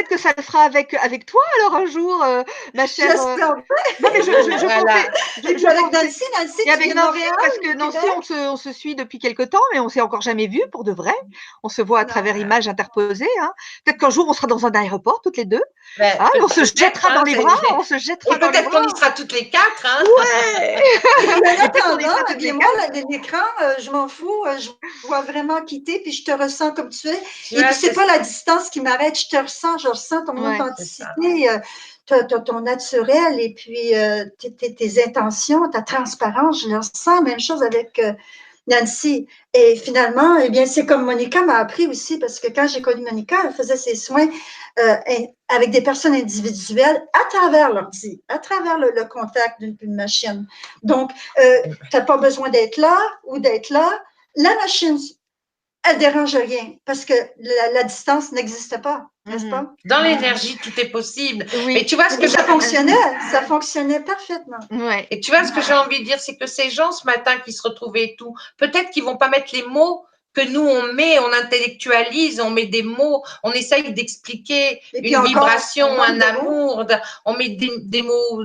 que ça le fera avec toi alors un jour, ma chère. J'espère. Non mais je Voilà. pensais, Et puis je avec pensais. Nancy, Et tu avec viens de Nancy, Montréal, parce que du Nancy, Québec? on se suit depuis quelque temps, mais on s'est encore jamais vus pour de vrai. On se voit à travers Non. images interposées. croiser. Hein. Peut-être qu'un jour, on sera dans un aéroport, toutes les deux. Ben, Hein, on se jettera dans les bras. On se jettera et dans les peut-être bras. qu'on y sera toutes les quatre. Hein. Ouais. Mais en Et peut-être qu'on y attendant, sera eh toutes les bien, moi, quatre. là, de l'écran, je m'en fous. Je vois vraiment quitter, puis je te ressens comme tu es. Tu Et vois, puis, c'est pas la distance qui m'arrête. Je te ressens, je ressens ton Ouais, authenticité, ton naturel, et puis tes intentions, ta transparence. Je le ressens. Même chose avec Nancy. Et finalement, eh bien, c'est comme Monica m'a appris aussi, parce que quand j'ai connu Monica, elle faisait ses soins avec des personnes individuelles à travers l'ordi, à travers le contact d'une machine. Donc, tu n'as pas besoin d'être là ou d'être là. La machine, elle dérange rien, parce que la distance n'existe pas, n'est-ce pas? Dans l'énergie, tout est possible. Oui. Mais tu vois ce que ça fonctionnait parfaitement. Ouais. Et tu vois ce que j'ai envie de dire, c'est que ces gens ce matin qui se retrouvaient et tout, peut-être qu'ils vont pas mettre les mots que nous on met, on intellectualise, on met des mots, on essaye d'expliquer une vibration, un amour, on met des mots,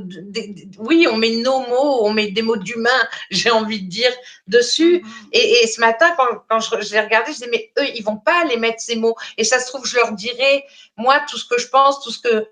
oui, on met nos mots, on met des mots d'humain, j'ai envie de dire, dessus. Et ce matin, quand je les regardais, je disais, mais eux, ils vont pas les mettre ces mots. Et ça se trouve, je leur dirais, moi, tout ce que je pense, tout ce que,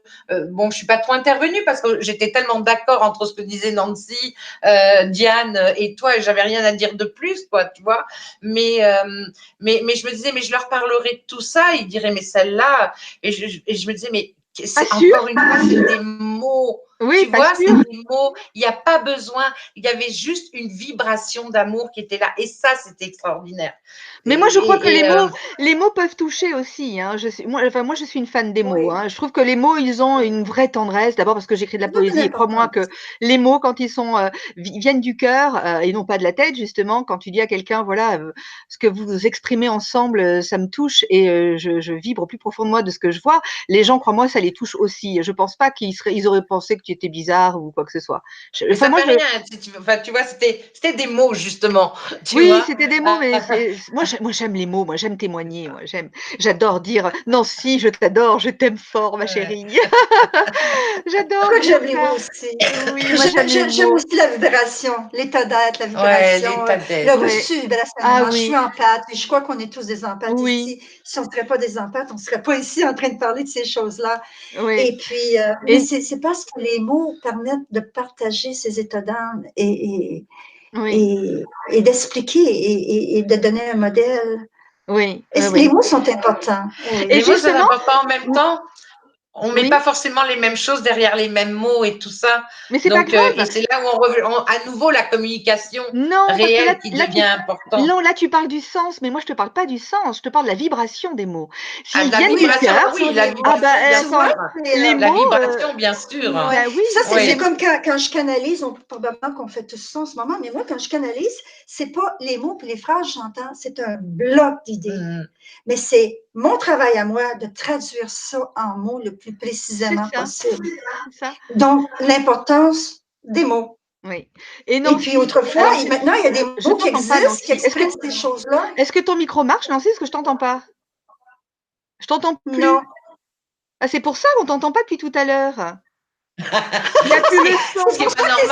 bon, je suis pas trop intervenue parce que j'étais tellement d'accord entre ce que disait Nancy, Diane et toi, et j'avais rien à dire de plus, quoi, tu vois. Mais je me disais, mais je leur parlerai de tout ça. Ils diraient, mais celle-là. Et je me disais, mais c'est encore une fois, c'est des mots. Oui, tu vois, c'est des mots. Il n'y a pas besoin. Il y avait juste une vibration d'amour qui était là. Et ça, c'était extraordinaire. Mais moi, je crois que les mots peuvent toucher aussi. Hein. Moi, je suis une fan des mots. Hein. Je trouve que les mots, ils ont une vraie tendresse. D'abord parce que j'écris de la poésie. Et crois-moi que les mots, quand ils sont viennent du cœur et non pas de la tête, justement, quand tu dis à quelqu'un, voilà, ce que vous exprimez ensemble, ça me touche et je vibre au plus profond de moi de ce que je vois. Les gens, crois-moi, ça les touche aussi. Je pense pas ils auraient pensé que tu étais bizarre ou quoi que ce soit. Mais ça fait rien. Enfin, tu vois, c'était des mots justement. Oui, c'était des mots, mais moi j'aime les mots, moi j'aime témoigner, j'adore dire Nancy, je t'adore, je t'aime fort, ma chérie. J'adore. Que j'aime les mots aussi. Oui, moi j'aime aussi la vibration, l'état d'être, la vibration, le reçu vibrationnellement. Je suis empathe et je crois qu'on est tous des empathes ici. Si on ne serait pas des empathes, on ne serait pas ici en train de parler de ces choses-là. Et puis, mais c'est parce que les mots permettent de partager ces états d'âme et d'expliquer et de donner un modèle. Oui. Les mots sont importants. Les mots sont importants en même temps. On met pas forcément les mêmes choses derrière les mêmes mots et tout ça. Mais c'est pas grave. Et c'est là où on revient à nouveau la communication réelle qui devient importante. Non, là tu parles du sens, mais moi je te parle pas du sens, je te parle de la vibration des mots. S'ils viennent du cœur, oui, la vibration, la vibration, bien sûr. Ouais. Ça, c'est comme quand je canalise, probablement qu'on fait tout ça en ce moment, mais moi, quand je canalise, c'est pas les mots et les phrases que j'entends, c'est un bloc d'idées. Mais c'est mon travail à moi de traduire ça en mots le plus précisément possible. Ça. Donc, l'importance des mots. Oui. Et puis autrefois, maintenant, il y a des mots qui existent, qui expriment ces choses-là. Est-ce que ton micro marche, Nancy? Est-ce que je t'entends pas? Je t'entends plus. Non. Ah, c'est pour ça qu'on t'entend pas depuis tout à l'heure. Il n'y a plus le son. C'est pas normal.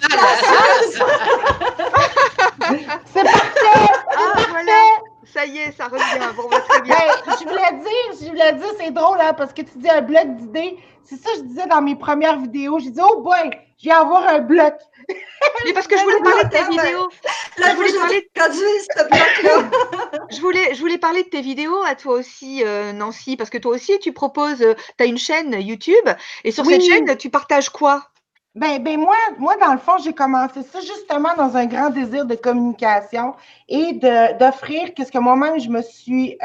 C'est parfait. Voilà. Ça y est, ça revient. Bon, très bien. Je voulais dire, c'est drôle, hein, parce que tu dis un bloc d'idées. C'est ça que je disais dans mes premières vidéos. J'ai dit, oh boy, je vais avoir un bloc. Mais parce que je voulais parler de tes vidéos. Là, je voulais parler de ce bloc-là. Je voulais parler de tes vidéos à toi aussi, Nancy, parce que toi aussi, tu proposes, tu as une chaîne YouTube, et sur cette chaîne, tu partages quoi? Ben moi, dans le fond, j'ai commencé ça justement dans un grand désir de communication et d'offrir qu'est-ce que moi-même je me suis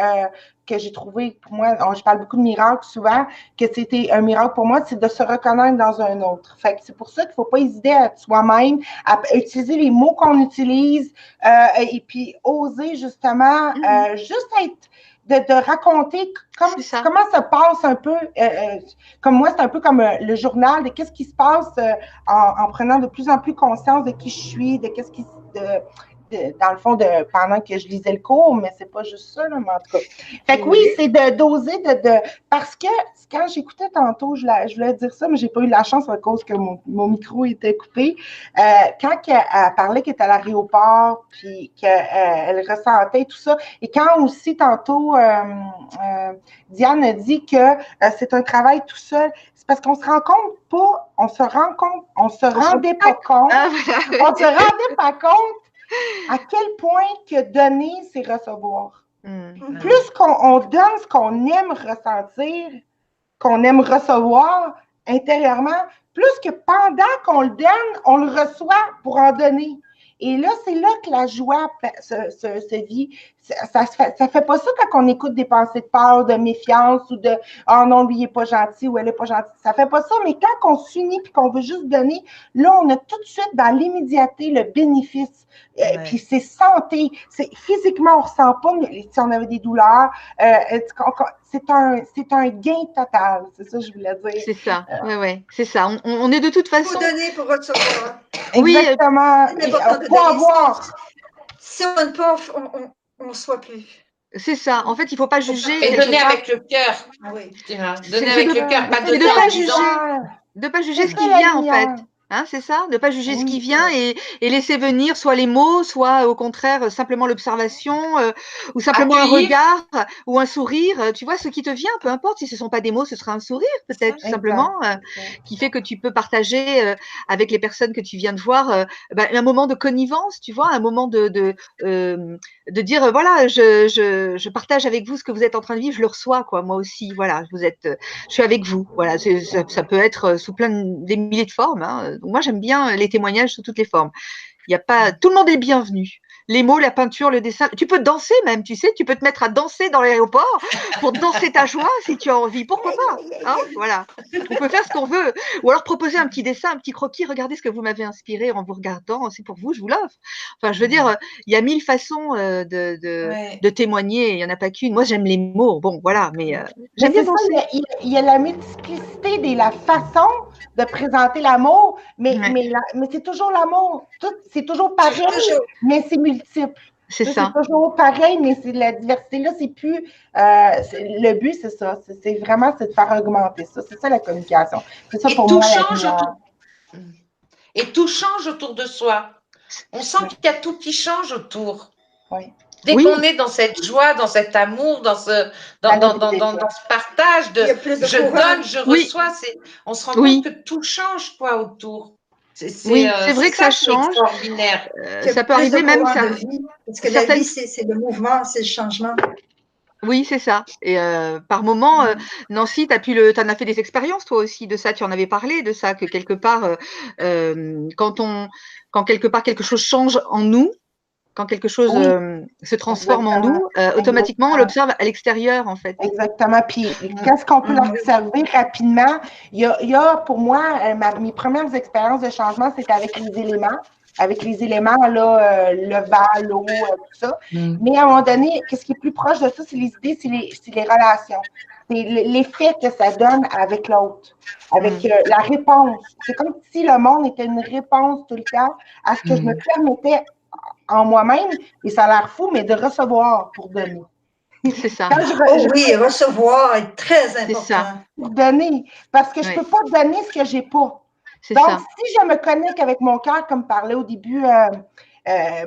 que j'ai trouvé pour moi, je parle beaucoup de miracles souvent, que c'était un miracle pour moi, c'est de se reconnaître dans un autre. Fait que c'est pour ça qu'il ne faut pas hésiter à être soi-même, à utiliser les mots qu'on utilise et puis oser justement juste être de raconter comment ça passe un peu, comme moi, c'est un peu comme le journal de qu'est-ce qui se passe en prenant de plus en plus conscience de qui je suis, de qu'est-ce qui dans le fond, pendant que je lisais le cours, mais c'est pas juste ça, là, mais en tout cas. Fait que oui, c'est de doser, parce que quand j'écoutais tantôt, je voulais dire ça, mais j'ai pas eu la chance à cause que mon micro était coupé. Quand elle parlait qu'elle était à l'aéroport, puis qu'elle ressentait tout ça, et quand aussi tantôt, Diane a dit que c'est un travail tout seul, c'est parce qu'on se rend compte pas, on se rendait pas compte, on se rendait pas compte à quel point que donner, c'est recevoir. Plus qu'on donne ce qu'on aime ressentir, qu'on aime recevoir intérieurement, plus que pendant qu'on le donne, on le reçoit pour en donner. Et là, c'est là que la joie se vit. Ça fait pas ça quand on écoute des pensées de peur, de méfiance ou de « Ah non, lui, il est pas gentil ou elle est pas gentille ». Ça fait pas ça, mais quand on s'unit et qu'on veut juste donner, là, on a tout de suite dans l'immédiateté le bénéfice. Puis c'est santé. Physiquement, on ne ressent pas, mais si on avait des douleurs, c'est un gain total. C'est ça que je voulais dire. C'est ça, oui, c'est ça. On est de toute façon… Il faut donner pour recevoir. Exactement. C'est important de pour avoir. Si on ne donne pas, on ne soit plus. C'est ça. En fait, il ne faut pas juger. Et donner avec le cœur. Oui. Donner avec le cœur, pas donner de en pas disant… juger, de pas juger ce qui vient, en fait. Hein, c'est ça, ne pas juger ce qui vient et laisser venir soit les mots, soit au contraire simplement l'observation ou simplement un regard ou un sourire. Tu vois, ce qui te vient, peu importe si ce ne sont pas des mots, ce sera un sourire peut-être tout simplement qui fait que tu peux partager avec les personnes que tu viens de voir un moment de connivence, tu vois, un moment de dire voilà, je partage avec vous ce que vous êtes en train de vivre, je le reçois quoi, moi aussi, voilà, je suis avec vous, voilà, ça peut être sous des milliers de formes. Hein. Donc moi, j'aime bien les témoignages sous toutes les formes. Il y a pas, tout le monde est bienvenu. Les mots, la peinture, le dessin. Tu peux danser même, tu sais, tu peux te mettre à danser dans l'aéroport pour danser ta joie si tu as envie. Pourquoi pas hein. Voilà. On peut faire ce qu'on veut. Ou alors proposer un petit dessin, un petit croquis. Regardez ce que vous m'avez inspiré en vous regardant. C'est pour vous, je vous l'offre. Enfin, je veux dire, il y a 1000 façons de témoigner. Il n'y en a pas qu'une. Moi, j'aime les mots. Bon, voilà. Mais j'aime bien danser. Il y a la multiplicité de la façon de présenter l'amour, mais c'est toujours l'amour. C'est toujours pareil, mais c'est multiple. C'est ça. C'est toujours pareil, mais c'est la diversité là, c'est plus. Le but, c'est ça. C'est vraiment de faire augmenter ça. C'est ça la communication. C'est ça pour moi. Et tout change autour de soi. On sent qu'il y a tout qui change autour. Oui. Dès qu'on est dans cette joie, dans cet amour, dans ce partage de je donne, je reçois, on se rend compte que tout change quoi autour. C'est vrai que ça change. Extraordinaire. Ça peut arriver même ça. Parce que la vie, c'est le mouvement, c'est le changement. Oui, c'est ça. Et par moment, Nancy, t'en as fait des expériences toi aussi de ça. Tu en avais parlé de ça que quelque part, quand quelque part quelque chose change en nous, quand quelque chose se transforme en nous, automatiquement on l'observe à l'extérieur en fait. Exactement. Puis qu'est-ce qu'on peut l'observer rapidement? Il y a pour moi, mes premières expériences de changement, c'était avec les éléments. Avec les éléments, là, le vent, l'eau, tout ça. Mais à un moment donné, qu'est-ce qui est plus proche de ça, c'est les idées, c'est les relations. C'est l'effet que ça donne avec l'autre, avec la réponse. C'est comme si le monde était une réponse tout le temps à ce que je me permettais en moi-même, et ça a l'air fou, mais de recevoir pour donner. C'est ça. Oui, recevoir est très important. C'est ça. Pour donner, parce que je ne peux pas donner ce que je n'ai pas. Donc, si je me connecte avec mon cœur, comme parlait au début,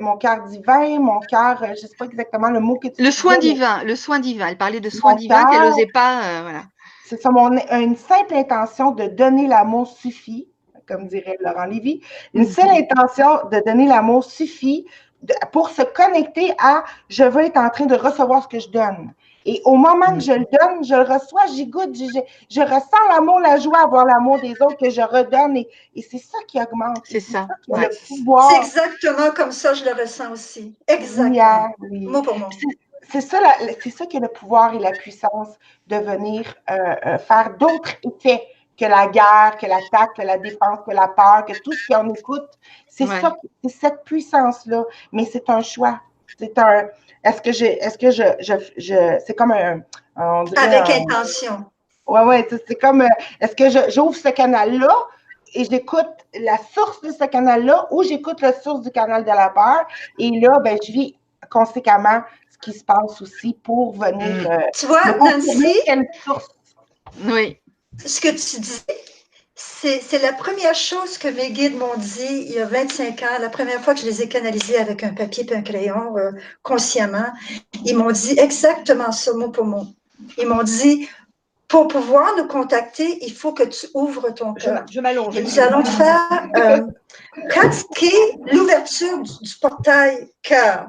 mon cœur divin, mon cœur, je ne sais pas exactement le mot que tu Le soin divin, le soin divin. Elle parlait de soin divin qu'elle n'osait pas, voilà. C'est ça, une simple intention de donner l'amour suffit, comme dirait Laurent Lévy. Une seule intention de donner l'amour suffit pour se connecter à « je veux être en train de recevoir ce que je donne ». Et au moment que je le donne, je le reçois, j'y goûte, je ressens l'amour, la joie à voir l'amour des autres que je redonne. Et c'est ça qui augmente. C'est ça. Qui a le pouvoir. C'est exactement comme ça, je le ressens aussi. Exactement. Oui. Mot pour mot. C'est ça qui a le pouvoir et la puissance de venir faire d'autres effets que la guerre, que l'attaque, que la défense, que la peur, que tout ce qu'on écoute. C'est ça, c'est cette puissance-là. Mais c'est un choix. C'est un. Est-ce que c'est comme on dirait, avec intention. Oui, c'est comme, est-ce que j'ouvre ce canal-là et j'écoute la source de ce canal-là ou j'écoute la source du canal de la peur. Et là, ben, je vis conséquemment ce qui se passe aussi pour venir tu vois, me confirmer Nancy, quelle source. Oui. ce que tu dis, c'est la première chose que mes guides m'ont dit il y a 25 ans, la première fois que je les ai canalisés avec un papier et un crayon, consciemment. Ils m'ont dit exactement ça, mot pour mot. Ils m'ont dit, pour pouvoir nous contacter, il faut que tu ouvres ton cœur. Je m'allonge. Et nous allons faire pratiquer l'ouverture du portail cœur.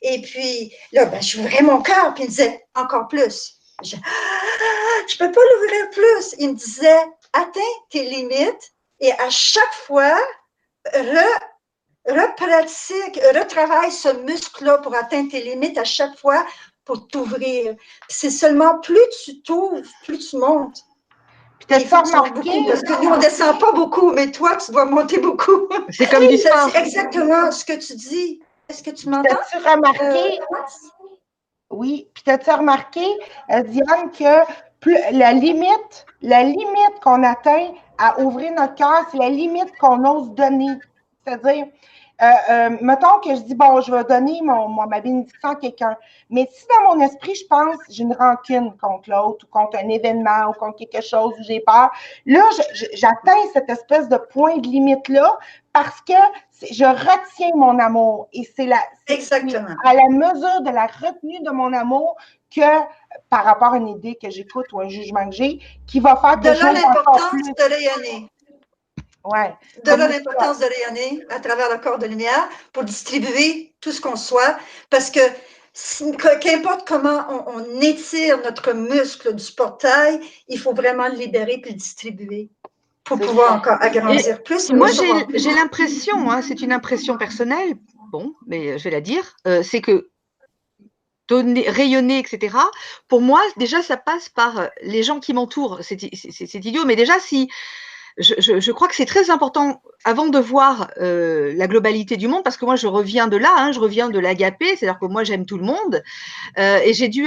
Et puis, là, ben, je ouvrais mon cœur, puis il me disait, encore plus. Je ne peux pas l'ouvrir plus. Il me disait, atteins tes limites et à chaque fois, repratique, retravaille ce muscle-là pour atteindre tes limites à chaque fois pour t'ouvrir. C'est seulement plus tu t'ouvres, plus tu montes. Il faut beaucoup, parce que nous, on ne descend pas beaucoup, mais toi, tu dois monter beaucoup. C'est comme du sport. C'est exactement ce que tu dis. Est-ce que tu m'entends? T'as-tu remarqué? Oui, puis t'as-tu remarqué, Diane, que la limite qu'on atteint à ouvrir notre cœur, c'est la limite qu'on ose donner. C'est-à-dire, mettons que je dis, bon, je vais donner ma bénédiction à quelqu'un, mais si dans mon esprit, je pense, j'ai une rancune contre l'autre ou contre un événement ou contre quelque chose où j'ai peur, là, j'atteins cette espèce de point de limite-là parce que je retiens mon amour et c'est à la mesure de la retenue de mon amour que par rapport à une idée que j'écoute ou un jugement que j'ai, qui va faire que de là l'importance de rayonner. Ouais. De là l'importance de rayonner à travers le corps de lumière pour distribuer tout ce qu'on soit, parce que qu'importe comment on étire notre muscle du portail, il faut vraiment le libérer puis le distribuer pour pouvoir encore agrandir plus. Moi, j'ai l'impression, hein, c'est une impression personnelle, bon, mais je vais la dire, c'est que donner, rayonner, etc. Pour moi, déjà, ça passe par les gens qui m'entourent. C'est idiot, mais déjà, si je crois que c'est très important avant de voir la globalité du monde, parce que moi, je reviens de là, hein, je reviens de l'agapé, c'est-à-dire que moi, j'aime tout le monde, et j'ai dû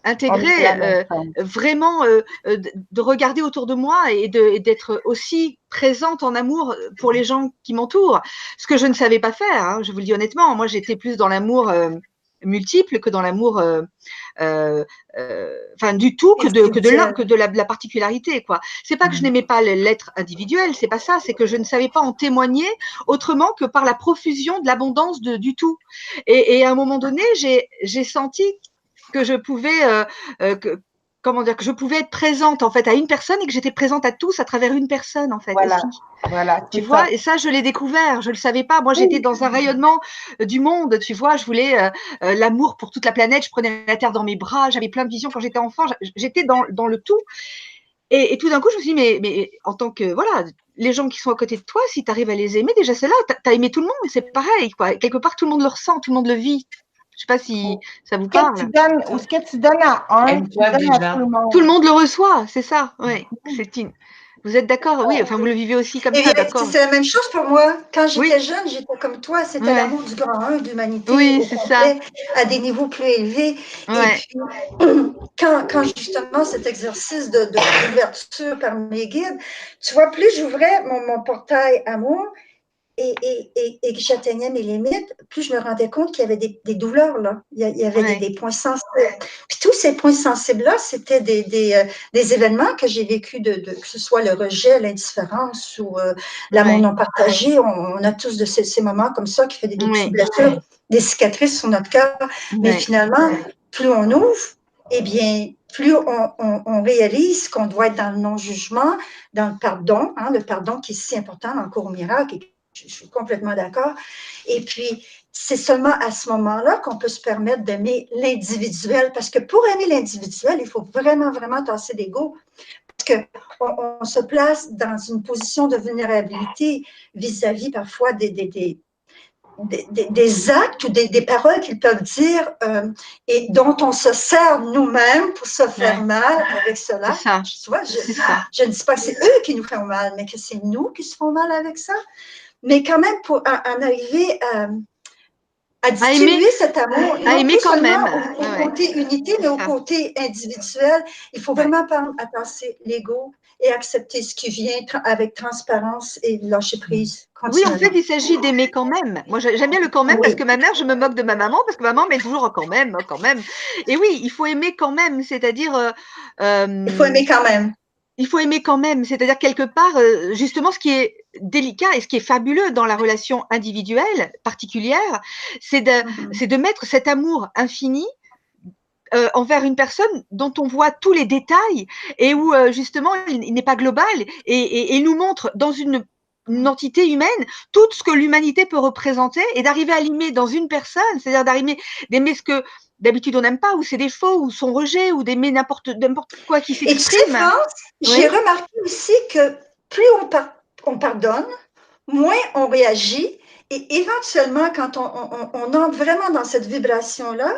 intégrer vraiment de regarder autour de moi et d'être aussi présente en amour pour les gens qui m'entourent, ce que je ne savais pas faire, hein, je vous le dis honnêtement. Moi, j'étais plus dans l'amour multiple que dans l'amour du tout, que de la particularité, quoi. C'est pas que je n'aimais pas l'être individuel, c'est pas ça, c'est que je ne savais pas en témoigner autrement que par la profusion de l'abondance du tout. Et à un moment donné, j'ai senti que je pouvais que je pouvais être présente en fait à une personne et que j'étais présente à tous à travers une personne en fait. Voilà, tu vois, et ça je l'ai découvert, je le savais pas. Moi j'étais dans un rayonnement du monde, tu vois, je voulais l'amour pour toute la planète, je prenais la terre dans mes bras, j'avais plein de visions quand j'étais enfant, j'étais dans le tout. Et tout d'un coup je me suis dit mais en tant que les gens qui sont à côté de toi, si tu arrives à les aimer, déjà c'est là, t'as aimé tout le monde, mais c'est pareil quoi. Quelque part tout le monde le ressent, tout le monde le vit. Je ne sais pas si ça vous parle. Ce que tu donnes à un, tu donnes à tout le monde. Tout le monde le reçoit, c'est ça. Oui. Vous êtes d'accord? Oui, enfin, vous le vivez aussi comme ça, d'accord? C'est la même chose pour moi. Quand j'étais jeune, j'étais comme toi. C'était l'amour du grand 1, de l'humanité au complet, à des niveaux plus élevés. Et puis, quand justement cet exercice d'ouverture par mes guides, tu vois, plus j'ouvrais mon portail amour, et que j'atteignais mes limites, plus je me rendais compte qu'il y avait des douleurs, là. Il y avait des points sensibles. Puis tous ces points sensibles-là, c'était des événements que j'ai vécus, que ce soit le rejet, l'indifférence ou l'amour non partagé. On a tous de ces moments comme ça qui fait des petites blessures, des cicatrices sur notre cœur. Mais finalement, plus on ouvre, eh bien, plus on réalise qu'on doit être dans le non-jugement, dans le pardon, hein, le pardon qui est si important dans le cours au miracle. Je suis complètement d'accord. Et puis, c'est seulement à ce moment-là qu'on peut se permettre d'aimer l'individuel. Parce que pour aimer l'individuel, il faut vraiment, vraiment tasser l'ego. Parce qu'on se place dans une position de vulnérabilité vis-à-vis parfois des actes ou des paroles qu'ils peuvent dire et dont on se sert nous-mêmes pour se faire mal avec cela. Tu vois, je ne dis pas que c'est eux qui nous font mal, mais que c'est nous qui se font mal avec ça. Mais quand même, pour en arriver à distribuer cet amour, à non aimer plus quand seulement même. au côté unité, mais au côté individuel. Il faut vraiment apprendre à passer l'ego et accepter ce qui vient avec transparence et lâcher prise. Oui, en fait, il s'agit d'aimer quand même. Moi, j'aime bien le quand même parce que ma mère, je me moque de ma maman parce que maman met toujours quand même, quand même. Et oui, il faut aimer quand même, c'est-à-dire. Il faut aimer quand même. Il faut aimer quand même, c'est-à-dire quelque part, justement, ce qui est délicat et ce qui est fabuleux dans la relation individuelle particulière, c'est de mettre cet amour infini envers une personne dont on voit tous les détails et où justement il n'est pas global et il nous montre dans une entité humaine tout ce que l'humanité peut représenter et d'arriver à l'aimer dans une personne, c'est-à-dire d'aimer ce que d'habitude on n'aime pas, ou ses défauts, ou son rejet, ou d'aimer n'importe quoi qui Et tu sais, s'exprime. France, j'ai remarqué aussi que plus on pardonne, moins on réagit, et éventuellement, quand on entre vraiment dans cette vibration-là,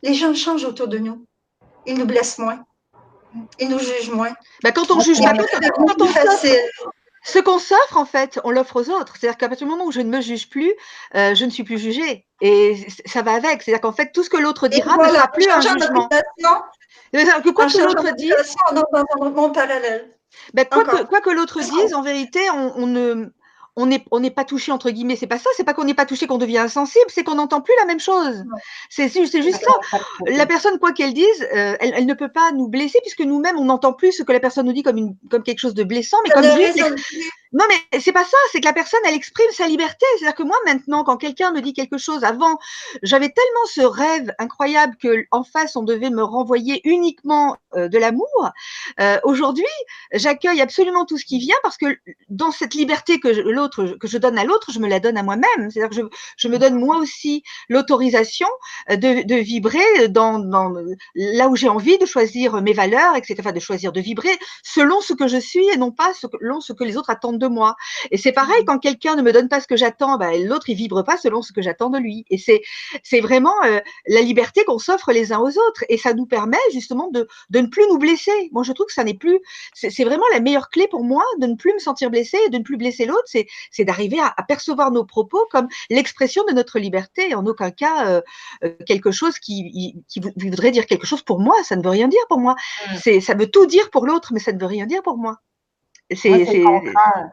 les gens changent autour de nous. Ils nous blessent moins. Ils nous jugent moins. Bah, quand on juge pas, quand on facile. Ce qu'on s'offre, en fait, on l'offre aux autres. C'est-à-dire qu'à partir du moment où je ne me juge plus, je ne suis plus jugée. Et ça va avec. C'est-à-dire qu'en fait, tout ce que l'autre dira ne sera plus un jugement. Que quoi que l'autre dise, on entre dans un monde parallèle. Ben, quoi que l'autre dise, en vérité, on n'est pas touché, entre guillemets. C'est pas ça, c'est pas qu'on n'est pas touché qu'on devient insensible, c'est qu'on n'entend plus la même chose. C'est juste ça. La personne, quoi qu'elle dise, elle ne peut pas nous blesser puisque nous-mêmes, on n'entend plus ce que la personne nous dit comme quelque chose de blessant, mais comme juste. Non, mais c'est pas ça, c'est que la personne, elle exprime sa liberté. C'est-à-dire que moi, maintenant, quand quelqu'un me dit quelque chose, avant, j'avais tellement ce rêve incroyable qu'en face, on devait me renvoyer uniquement de l'amour. Aujourd'hui, j'accueille absolument tout ce qui vient parce que dans cette liberté que je donne à l'autre, je me la donne à moi-même. C'est-à-dire que je me donne moi aussi l'autorisation de vibrer dans là où j'ai envie, de choisir mes valeurs, etc. Enfin, de choisir de vibrer selon ce que je suis et non pas selon ce que les autres attendent de moi. Et c'est pareil, quand quelqu'un ne me donne pas ce que j'attends, ben, l'autre, il vibre pas selon ce que j'attends de lui. Et c'est vraiment la liberté qu'on s'offre les uns aux autres. Et ça nous permet justement de ne plus nous blesser. Moi, je trouve que ça n'est plus, c'est vraiment la meilleure clé pour moi de ne plus me sentir blessée et de ne plus blesser l'autre, c'est d'arriver à percevoir nos propos comme l'expression de notre liberté et en aucun cas quelque chose qui voudrait dire quelque chose pour moi. Ça ne veut rien dire pour moi. Ça veut tout dire pour l'autre, mais ça ne veut rien dire pour moi. C'est le contraire.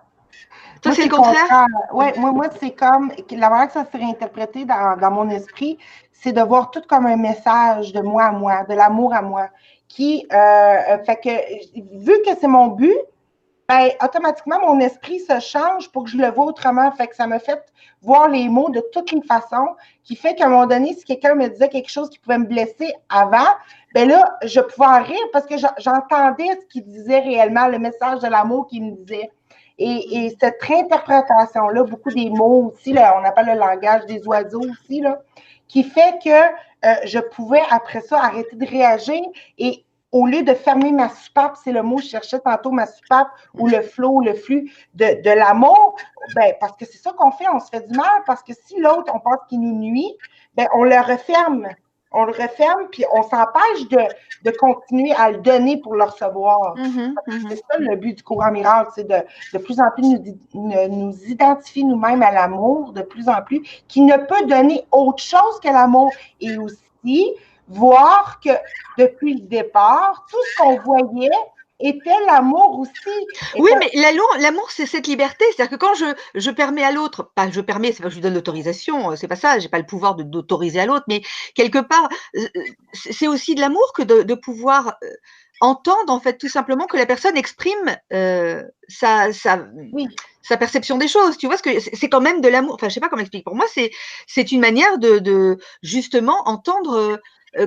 Toi, c'est le contraire? Oui, moi c'est comme, la manière que ça serait interprété dans mon esprit, c'est de voir tout comme un message de moi à moi, de l'amour à moi, qui fait que, vu que c'est mon but, ben, automatiquement, mon esprit se change pour que je le vois autrement. Fait que ça me fait voir les mots de toutes les façons, qui fait qu'à un moment donné, si quelqu'un me disait quelque chose qui pouvait me blesser avant, ben là, je pouvais en rire parce que j'entendais ce qu'il disait réellement, le message de l'amour qu'il me disait. Et cette réinterprétation-là, beaucoup des mots aussi, là, on appelle le langage des oiseaux aussi, là, qui fait que je pouvais, après ça, arrêter de réagir et au lieu de fermer ma soupape, c'est le mot que je cherchais tantôt, ma soupape, ou le flot, le flux de l'amour, ben, parce que c'est ça qu'on fait, on se fait du mal, parce que si l'autre, on pense qu'il nous nuit, ben, on le referme, puis on s'empêche de continuer à le donner pour le recevoir. C'est ça le but du courant miracle, c'est de plus en plus nous identifier nous-mêmes à l'amour, de plus en plus, qui ne peut donner autre chose que l'amour, et aussi voir que depuis le départ, tout ce qu'on voyait était l'amour aussi. Oui, mais l'amour, c'est cette liberté. C'est-à-dire que quand je permets à l'autre, pas je permets, c'est pas que je lui donne l'autorisation, c'est pas ça, j'ai pas le pouvoir d'autoriser à l'autre, mais quelque part, c'est aussi de l'amour que de pouvoir entendre, en fait, tout simplement que la personne exprime sa perception des choses. Tu vois, c'est quand même de l'amour. Enfin, je sais pas comment expliquer. Pour moi, c'est une manière de justement entendre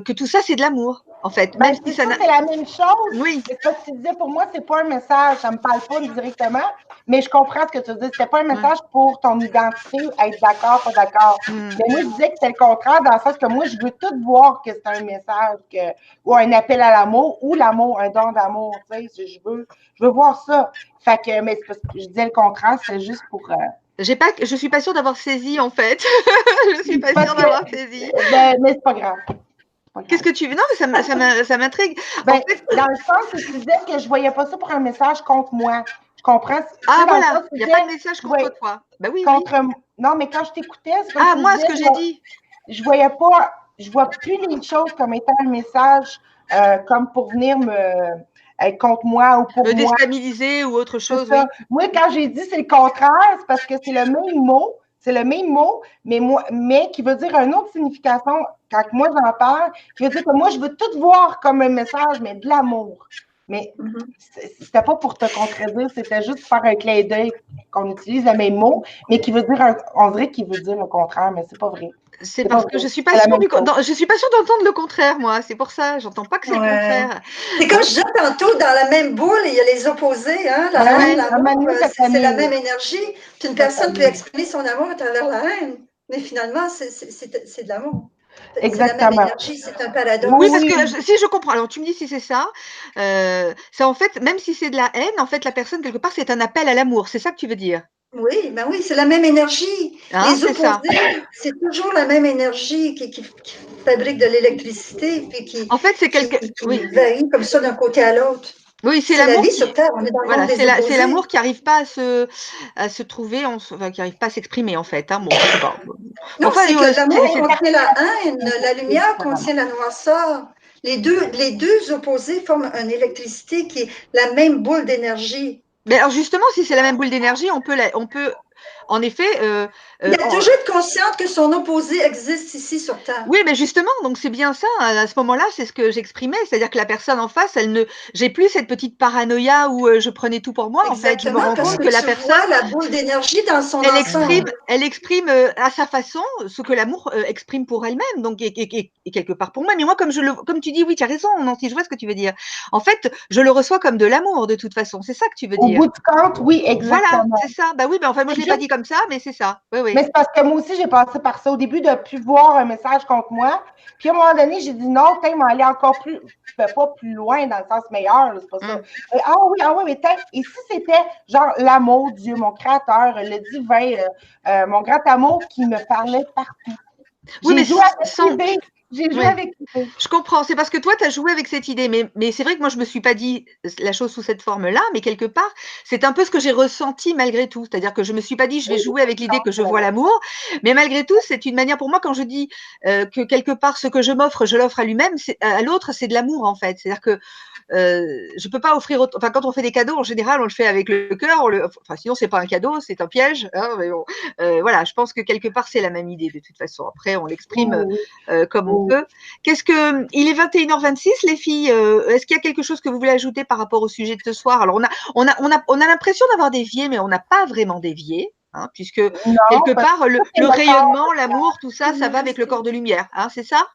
que tout ça, c'est de l'amour, en fait. Ben, c'est la même chose. Oui. C'est ça que tu disais, pour moi, c'est pas un message, ça me parle pas directement, mais je comprends ce que tu dis. C'était pas un message pour ton identité, être d'accord, pas d'accord. Mais moi, je disais que c'était le contraire, dans le sens que moi, je veux tout voir que c'est un message ou un appel à l'amour, ou l'amour, un don d'amour. Tu sais, je veux voir ça. Fait que, mais c'est parce que je disais le contraire, c'est juste pour. Je suis pas sûre d'avoir saisi, en fait. Je suis pas sûre d'avoir saisi. Mais c'est pas grave. Qu'est-ce que tu veux? Non, mais ça m'intrigue. Ben, en fait, dans le sens où tu disais que je voyais pas ça pour un message contre moi. Je comprends. Ah, voilà. Il n'y a pas de message contre toi. Ben oui, Non, mais quand je t'écoutais, moi, ce que j'ai dit. je vois plus les choses comme étant un message comme pour venir être contre moi ou pour Me moi. déstabiliser ou autre C'est chose, oui. ça. Moi, quand j'ai dit c'est le contraire, c'est parce que c'est le même mot, mais qui veut dire une autre signification quand moi j'en parle, qui veut dire que moi, je veux tout voir comme un message, mais de l'amour. Mais c'était pas pour te contredire, c'était juste pour faire un clin d'œil qu'on utilise le même mot, mais qui veut dire, on dirait qu'il veut dire le contraire, mais c'est pas vrai. C'est parce que je suis pas C'est la sûre même chose. je suis pas sûre d'entendre le contraire, moi. C'est pour ça, j'entends pas que c'est le Ouais. contraire. C'est comme je disais tantôt, dans la même boule, il y a les opposés. Hein? La Ouais, haine, à un moment l'amour, donné, ça c'est la s'annule. même énergie. Puis une Ça personne peut s'annule. exprimer son amour à travers la haine. Mais finalement, c'est de l'amour. C'est la même Exactement. énergie, c'est un paradoxe. Oui, parce Oui, que si je comprends, alors tu me dis si c'est ça, c'est en fait, même si c'est de la haine, en fait, la personne, quelque part, c'est un appel à l'amour. C'est ça que tu veux dire? Oui, ben oui, c'est la même énergie. Hein, Les c'est ça. opposés, c'est toujours la même énergie qui fabrique de l'électricité puis En fait, c'est quelque, oui. qui varie comme ça d'un côté à l'autre. Oui, c'est C'est la l'amour vie qui, sur Terre, on est dans le monde voilà, des c'est opposés. l'amour qui n'arrive pas à se trouver, enfin, qui n'arrive pas à s'exprimer, en fait. Hein. Bon, je sais pas. Non, Enfin, c'est que l'amour c'est contient la haine, la lumière différemment. contient la noirceur. Les deux opposés forment une électricité qui est la même boule d'énergie. Mais alors justement, si c'est la même boule d'énergie, on peut, en effet, Il y a toujours être consciente que son opposé existe ici sur Terre. oui, mais justement, donc c'est bien ça. À ce moment-là, c'est ce que j'exprimais, c'est-à-dire que la personne en face, j'ai plus cette petite paranoïa où je prenais tout pour moi. En fait, je me Exactement, rends parce compte que que la tu personne, vois la boule d'énergie dans son ensemble. elle exprime à sa façon ce que l'amour exprime pour elle-même, donc et quelque part pour moi. Mais moi, comme tu dis, oui, tu as raison, Nancy, je vois ce que tu veux dire. En fait, je le reçois comme de l'amour de toute façon. C'est ça que tu veux Au dire. bout du compte, oui, Voilà, exactement. c'est ça. Bah oui, ben enfin, moi, je C'est l'ai pas juste dit comme ça, mais c'est ça. Oui, oui. Mais c'est parce que moi aussi, j'ai passé par ça. Au début, de ne plus voir un message contre moi. Puis à un moment donné, j'ai dit non, t'es aller encore plus, pas plus loin dans le sens meilleur, c'est pas ça. Ah oui, mais et si c'était genre l'amour, Dieu, mon créateur, le divin, mon grand amour qui me parlait partout. Oui, mais J'ai joué avec l'idée. J'ai joué ouais. avec l'idée. Je comprends, c'est parce que toi, tu as joué avec cette idée, mais c'est vrai que moi, je ne me suis pas dit la chose sous cette forme-là, mais quelque part, c'est un peu ce que j'ai ressenti malgré tout. C'est-à-dire que je ne me suis pas dit, je vais jouer avec l'idée que je vois l'amour, mais malgré tout, c'est une manière pour moi, quand je dis que quelque part, ce que je m'offre, je l'offre à lui-même, à l'autre, c'est de l'amour, en fait. C'est-à-dire que je peux pas offrir enfin quand on fait des cadeaux en général on le fait avec le cœur, enfin sinon c'est pas un cadeau, c'est un piège, hein, mais bon, voilà, je pense que quelque part c'est la même idée de toute façon. Après on l'exprime comme on peut. Il est 21h26 les filles, est-ce qu'il y a quelque chose que vous voulez ajouter par rapport au sujet de ce soir? Alors on a l'impression d'avoir dévié, mais on n'a pas vraiment dévié. Hein, puisque quelque part le rayonnement, l'amour, tout ça, ça va avec le corps de lumière. Hein, c'est ça,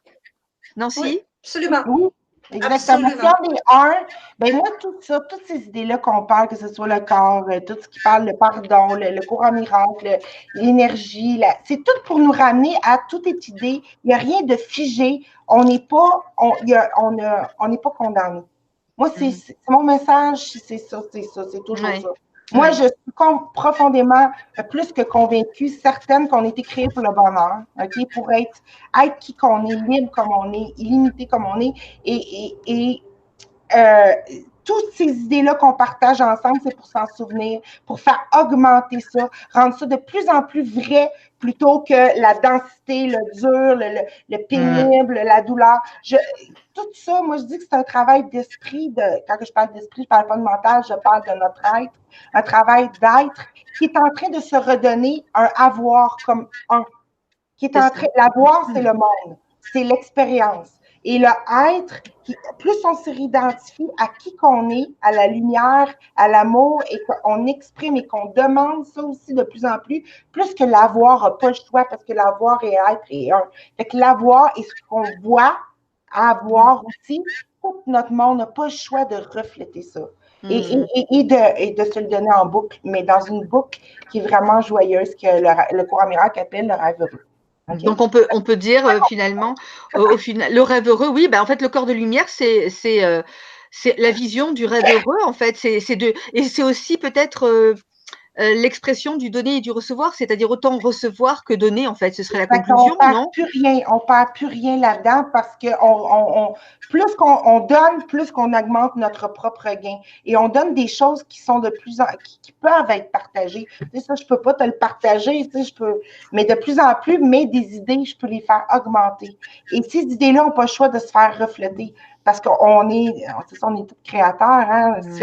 Nancy? Oui, absolument. Oui, exactement. Si on est un, ben moi, tout ça, toutes ces idées-là qu'on parle, que ce soit le corps, tout ce qui parle, le pardon, le courant miracle, l'énergie, c'est tout pour nous ramener à toute cette idée. Il n'y a rien de figé. On n'est pas, on n'est pas condamné. Moi, c'est mon message, c'est ça, c'est toujours ça. Moi, je suis profondément, plus que convaincue, certaine qu'on a été créé pour le bonheur, OK? Pour être qui qu'on est, libre comme on est, illimité comme on est. Et toutes ces idées-là qu'on partage ensemble, c'est pour s'en souvenir, pour faire augmenter ça, rendre ça de plus en plus vrai plutôt que la densité, le dur, le pénible, la douleur. Tout ça, moi, je dis que c'est un travail d'esprit. Quand je parle d'esprit, je ne parle pas de mental, je parle de notre être, un travail d'être qui est en train de se redonner un avoir comme un. L'avoir, c'est le monde, c'est l'expérience. Et le être, plus on se réidentifie à qui qu'on est, à la lumière, à l'amour, et qu'on exprime et qu'on demande ça aussi de plus en plus que l'avoir n'a pas le choix, parce que l'avoir et être est un. Fait que l'avoir est ce qu'on voit, avoir aussi, tout notre monde n'a pas le choix de refléter ça. Et de se le donner en boucle, mais dans une boucle qui est vraiment joyeuse, que le courant miracle appelle le rêve heureux. Okay. Donc on peut dire finalement, au final, le rêve heureux, oui, en fait le corps de lumière, c'est la vision du rêve heureux en fait, et c'est aussi peut-être l'expression du donner et du recevoir, c'est-à-dire autant recevoir que donner, en fait. Ce serait la Fait qu'on conclusion, non? on perd plus rien là-dedans parce que plus qu'on donne, plus qu'on augmente notre propre gain. Et on donne des choses qui sont qui peuvent être partagées. Tu sais, ça, je peux pas te le partager, tu sais, mais de plus en plus, des idées, je peux les faire augmenter. Et ces idées-là n'ont pas le choix de se faire refléter. Parce qu'on est, c'est ça, on est tous créateurs, hein. Si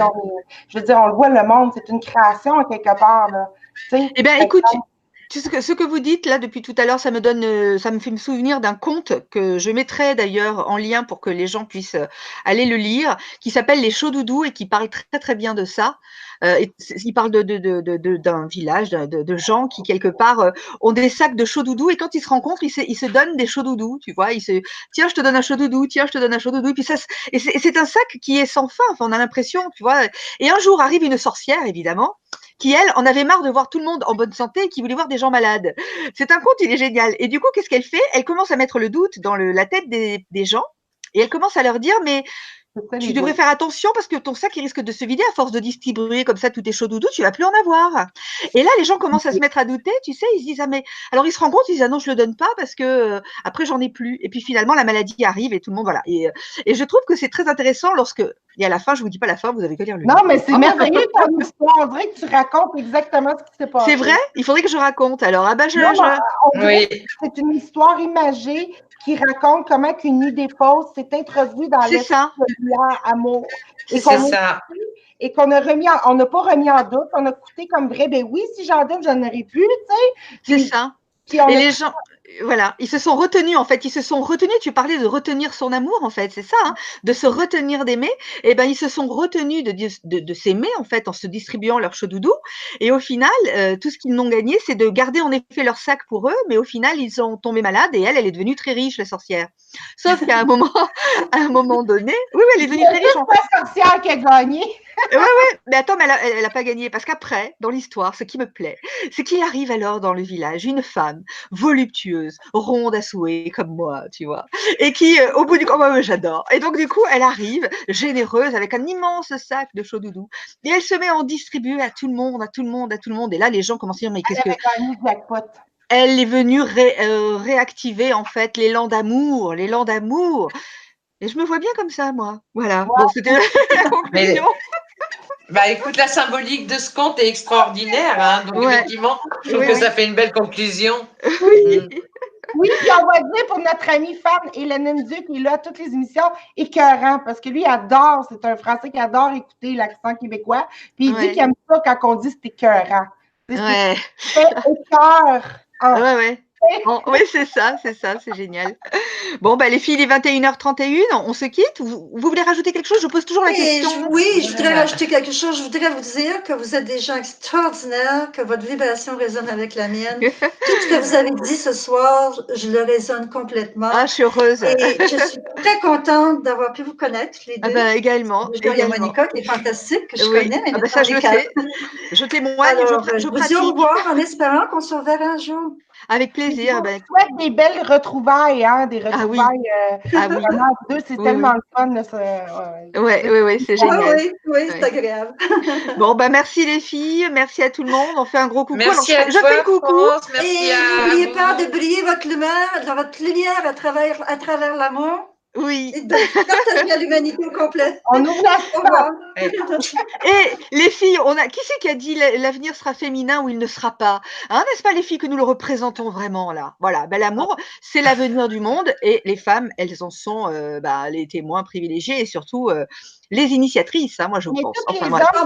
je veux dire, on le voit, le monde, c'est une création à quelque part, là. Tu sais, Eh bien, écoute, ce que vous dites là depuis tout à l'heure, ça me fait me souvenir d'un conte que je mettrai d'ailleurs en lien pour que les gens puissent aller le lire, qui s'appelle Les Chaudoudous et qui parle très très bien de ça. Il parle d'un village, de gens qui quelque part ont des sacs de chaudoudous et quand ils se rencontrent, ils se donnent des chaudoudous, tu vois. Tiens, je te donne un chaudoudou, tiens, je te donne un chaudoudou. Et puis c'est un sac qui est sans fin. Enfin, on a l'impression, tu vois. Et un jour arrive une sorcière, évidemment, qui, elle, en avait marre de voir tout le monde en bonne santé et qui voulait voir des gens malades. C'est un conte, il est génial. Et du coup, qu'est-ce qu'elle fait? Elle commence à mettre le doute dans la tête des gens et elle commence à leur dire, mais tu devrais faire attention parce que ton sac il risque de se vider à force de distribuer comme ça tous tes chaudoudous, tu vas plus en avoir. Et là, les gens commencent à se mettre à douter, tu sais, ils se disent ah mais alors ils se rendent compte, ils disent ah non je le donne pas parce que après j'en ai plus. Et puis finalement la maladie arrive et tout le monde voilà. Et je trouve que c'est très intéressant lorsque et à la fin je vous dis pas la fin, vous avez qu'à lire le livre. Non mais c'est merveilleux ton histoire, on dirait que tu racontes exactement ce qui s'est passé. C'est vrai, il faudrait que je raconte. Alors ah ben c'est une histoire imagée qui raconte comment qu'une idée fausse s'est introduite dans l'esprit de l'amour. C'est ça. Et qu'on a on n'a pas remis en doute, on a écouté comme vrai, ben oui, si j'en donne, j'en aurais plus, tu sais. C'est ça. Et les gens, voilà, ils se sont retenus, en fait, tu parlais de retenir son amour, en fait, c'est ça, hein, de se retenir d'aimer, et ben ils se sont retenus de s'aimer, en fait, en se distribuant leur chaud-doudou, et au final, tout ce qu'ils n'ont gagné, c'est de garder en effet leur sac pour eux, mais au final, ils sont tombés malades, et elle est devenue très riche, la sorcière. Sauf qu'à un moment donné, oui, elle est devenue très riche. C'est la sorcière qui a gagné. Mais attends, mais elle a pas gagné, parce qu'après, dans l'histoire, ce qui me plaît, c'est qu'il arrive alors dans le village une femme voluptueuse, ronde à souhait, comme moi, tu vois, et qui, au bout du compte, moi, j'adore. Et donc, du coup, elle arrive, généreuse, avec un immense sac de chaudoudou, et elle se met à en distribuer à tout le monde, à tout le monde, à tout le monde. Et là, les gens commencent à dire, mais qu'est-ce que... Elle est venue réactiver, en fait, l'élan d'amour. Et je me vois bien comme ça, moi. Voilà. Bon, c'était la conclusion. Bah écoute, la symbolique de ce conte est extraordinaire, hein, donc effectivement, je trouve que ça fait une belle conclusion. Oui, puis on va dire pour notre amie femme Hélène Duc, qui est là à toutes les émissions, écœurant, parce que lui, adore, c'est un Français qui adore écouter l'accent québécois, puis il dit qu'il aime ça quand on dit c'est écœurant. Ouais. C'est écœur. Oui, c'est ça, c'est génial. Bon, les filles, il est 21h31, on se quitte. Vous voulez rajouter quelque chose? Je pose toujours la question. Oui, je voudrais rajouter quelque chose. Je voudrais vous dire que vous êtes des gens extraordinaires, que votre vibration résonne avec la mienne. Tout ce que vous avez dit ce soir, je le résonne complètement. Ah, je suis heureuse. Et je suis très contente d'avoir pu vous connaître, les deux. Également. Il y a Monica qui est fantastique, que je connais. Mais ça, je le sais. Je témoigne. Alors, je vous dis au revoir en espérant qu'on se reverra un jour. Avec plaisir. Je souhaite des belles retrouvailles, hein, des retrouvailles. Vraiment, deux, c'est tellement le fun. Oui, c'est génial. Oui, c'est agréable. Bon, merci les filles, merci à tout le monde. On fait un gros coucou. Merci à toi, je fais le coucou. France, merci et n'oubliez pas de briller votre lumière à travers l'amour. Oui. Et de partager à l'humanité au complet. On ouvre la porte. Et les filles, qui c'est qui a dit l'avenir sera féminin ou il ne sera pas? Hein, n'est-ce pas les filles que nous le représentons vraiment là? Voilà, l'amour, c'est l'avenir du monde et les femmes, elles en sont les témoins privilégiés et surtout les initiatrices, hein, moi je pense.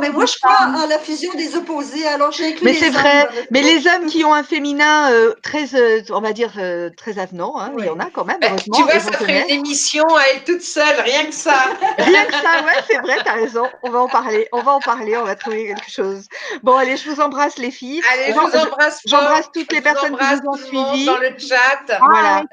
Mais moi je crois en la fusion des opposés, alors j'ai inclus les hommes. Mais c'est vrai, mais les hommes qui ont un féminin très, on va dire, très avenant, hein, il y en a quand même, heureusement. Tu vois, ça ferait une émission à elle toute seule, rien que ça. Rien que ça, c'est vrai, t'as raison, on va en parler, on va trouver quelque chose. Bon, allez, je vous embrasse les filles. Allez, je vous embrasse. J'embrasse toutes les personnes qui nous ont suivis. Dans le chat. Voilà.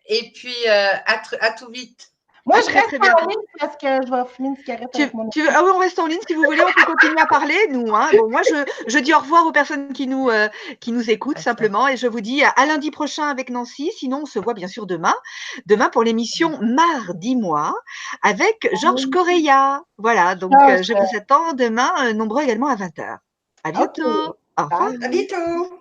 Et puis, à tout vite. Moi, je reste en ligne parce que je vais fumer une cigarette avec mon oui, on reste en ligne si vous voulez, on peut continuer à parler, nous. Hein. Bon, moi, je dis au revoir aux personnes qui nous écoutent simplement et je vous dis à lundi prochain avec Nancy. Sinon, on se voit bien sûr demain pour l'émission Mardi Mois avec Georges Correia. Voilà, donc je vous attends demain, nombreux également à 20h. À bientôt. Au revoir. Bye. À bientôt.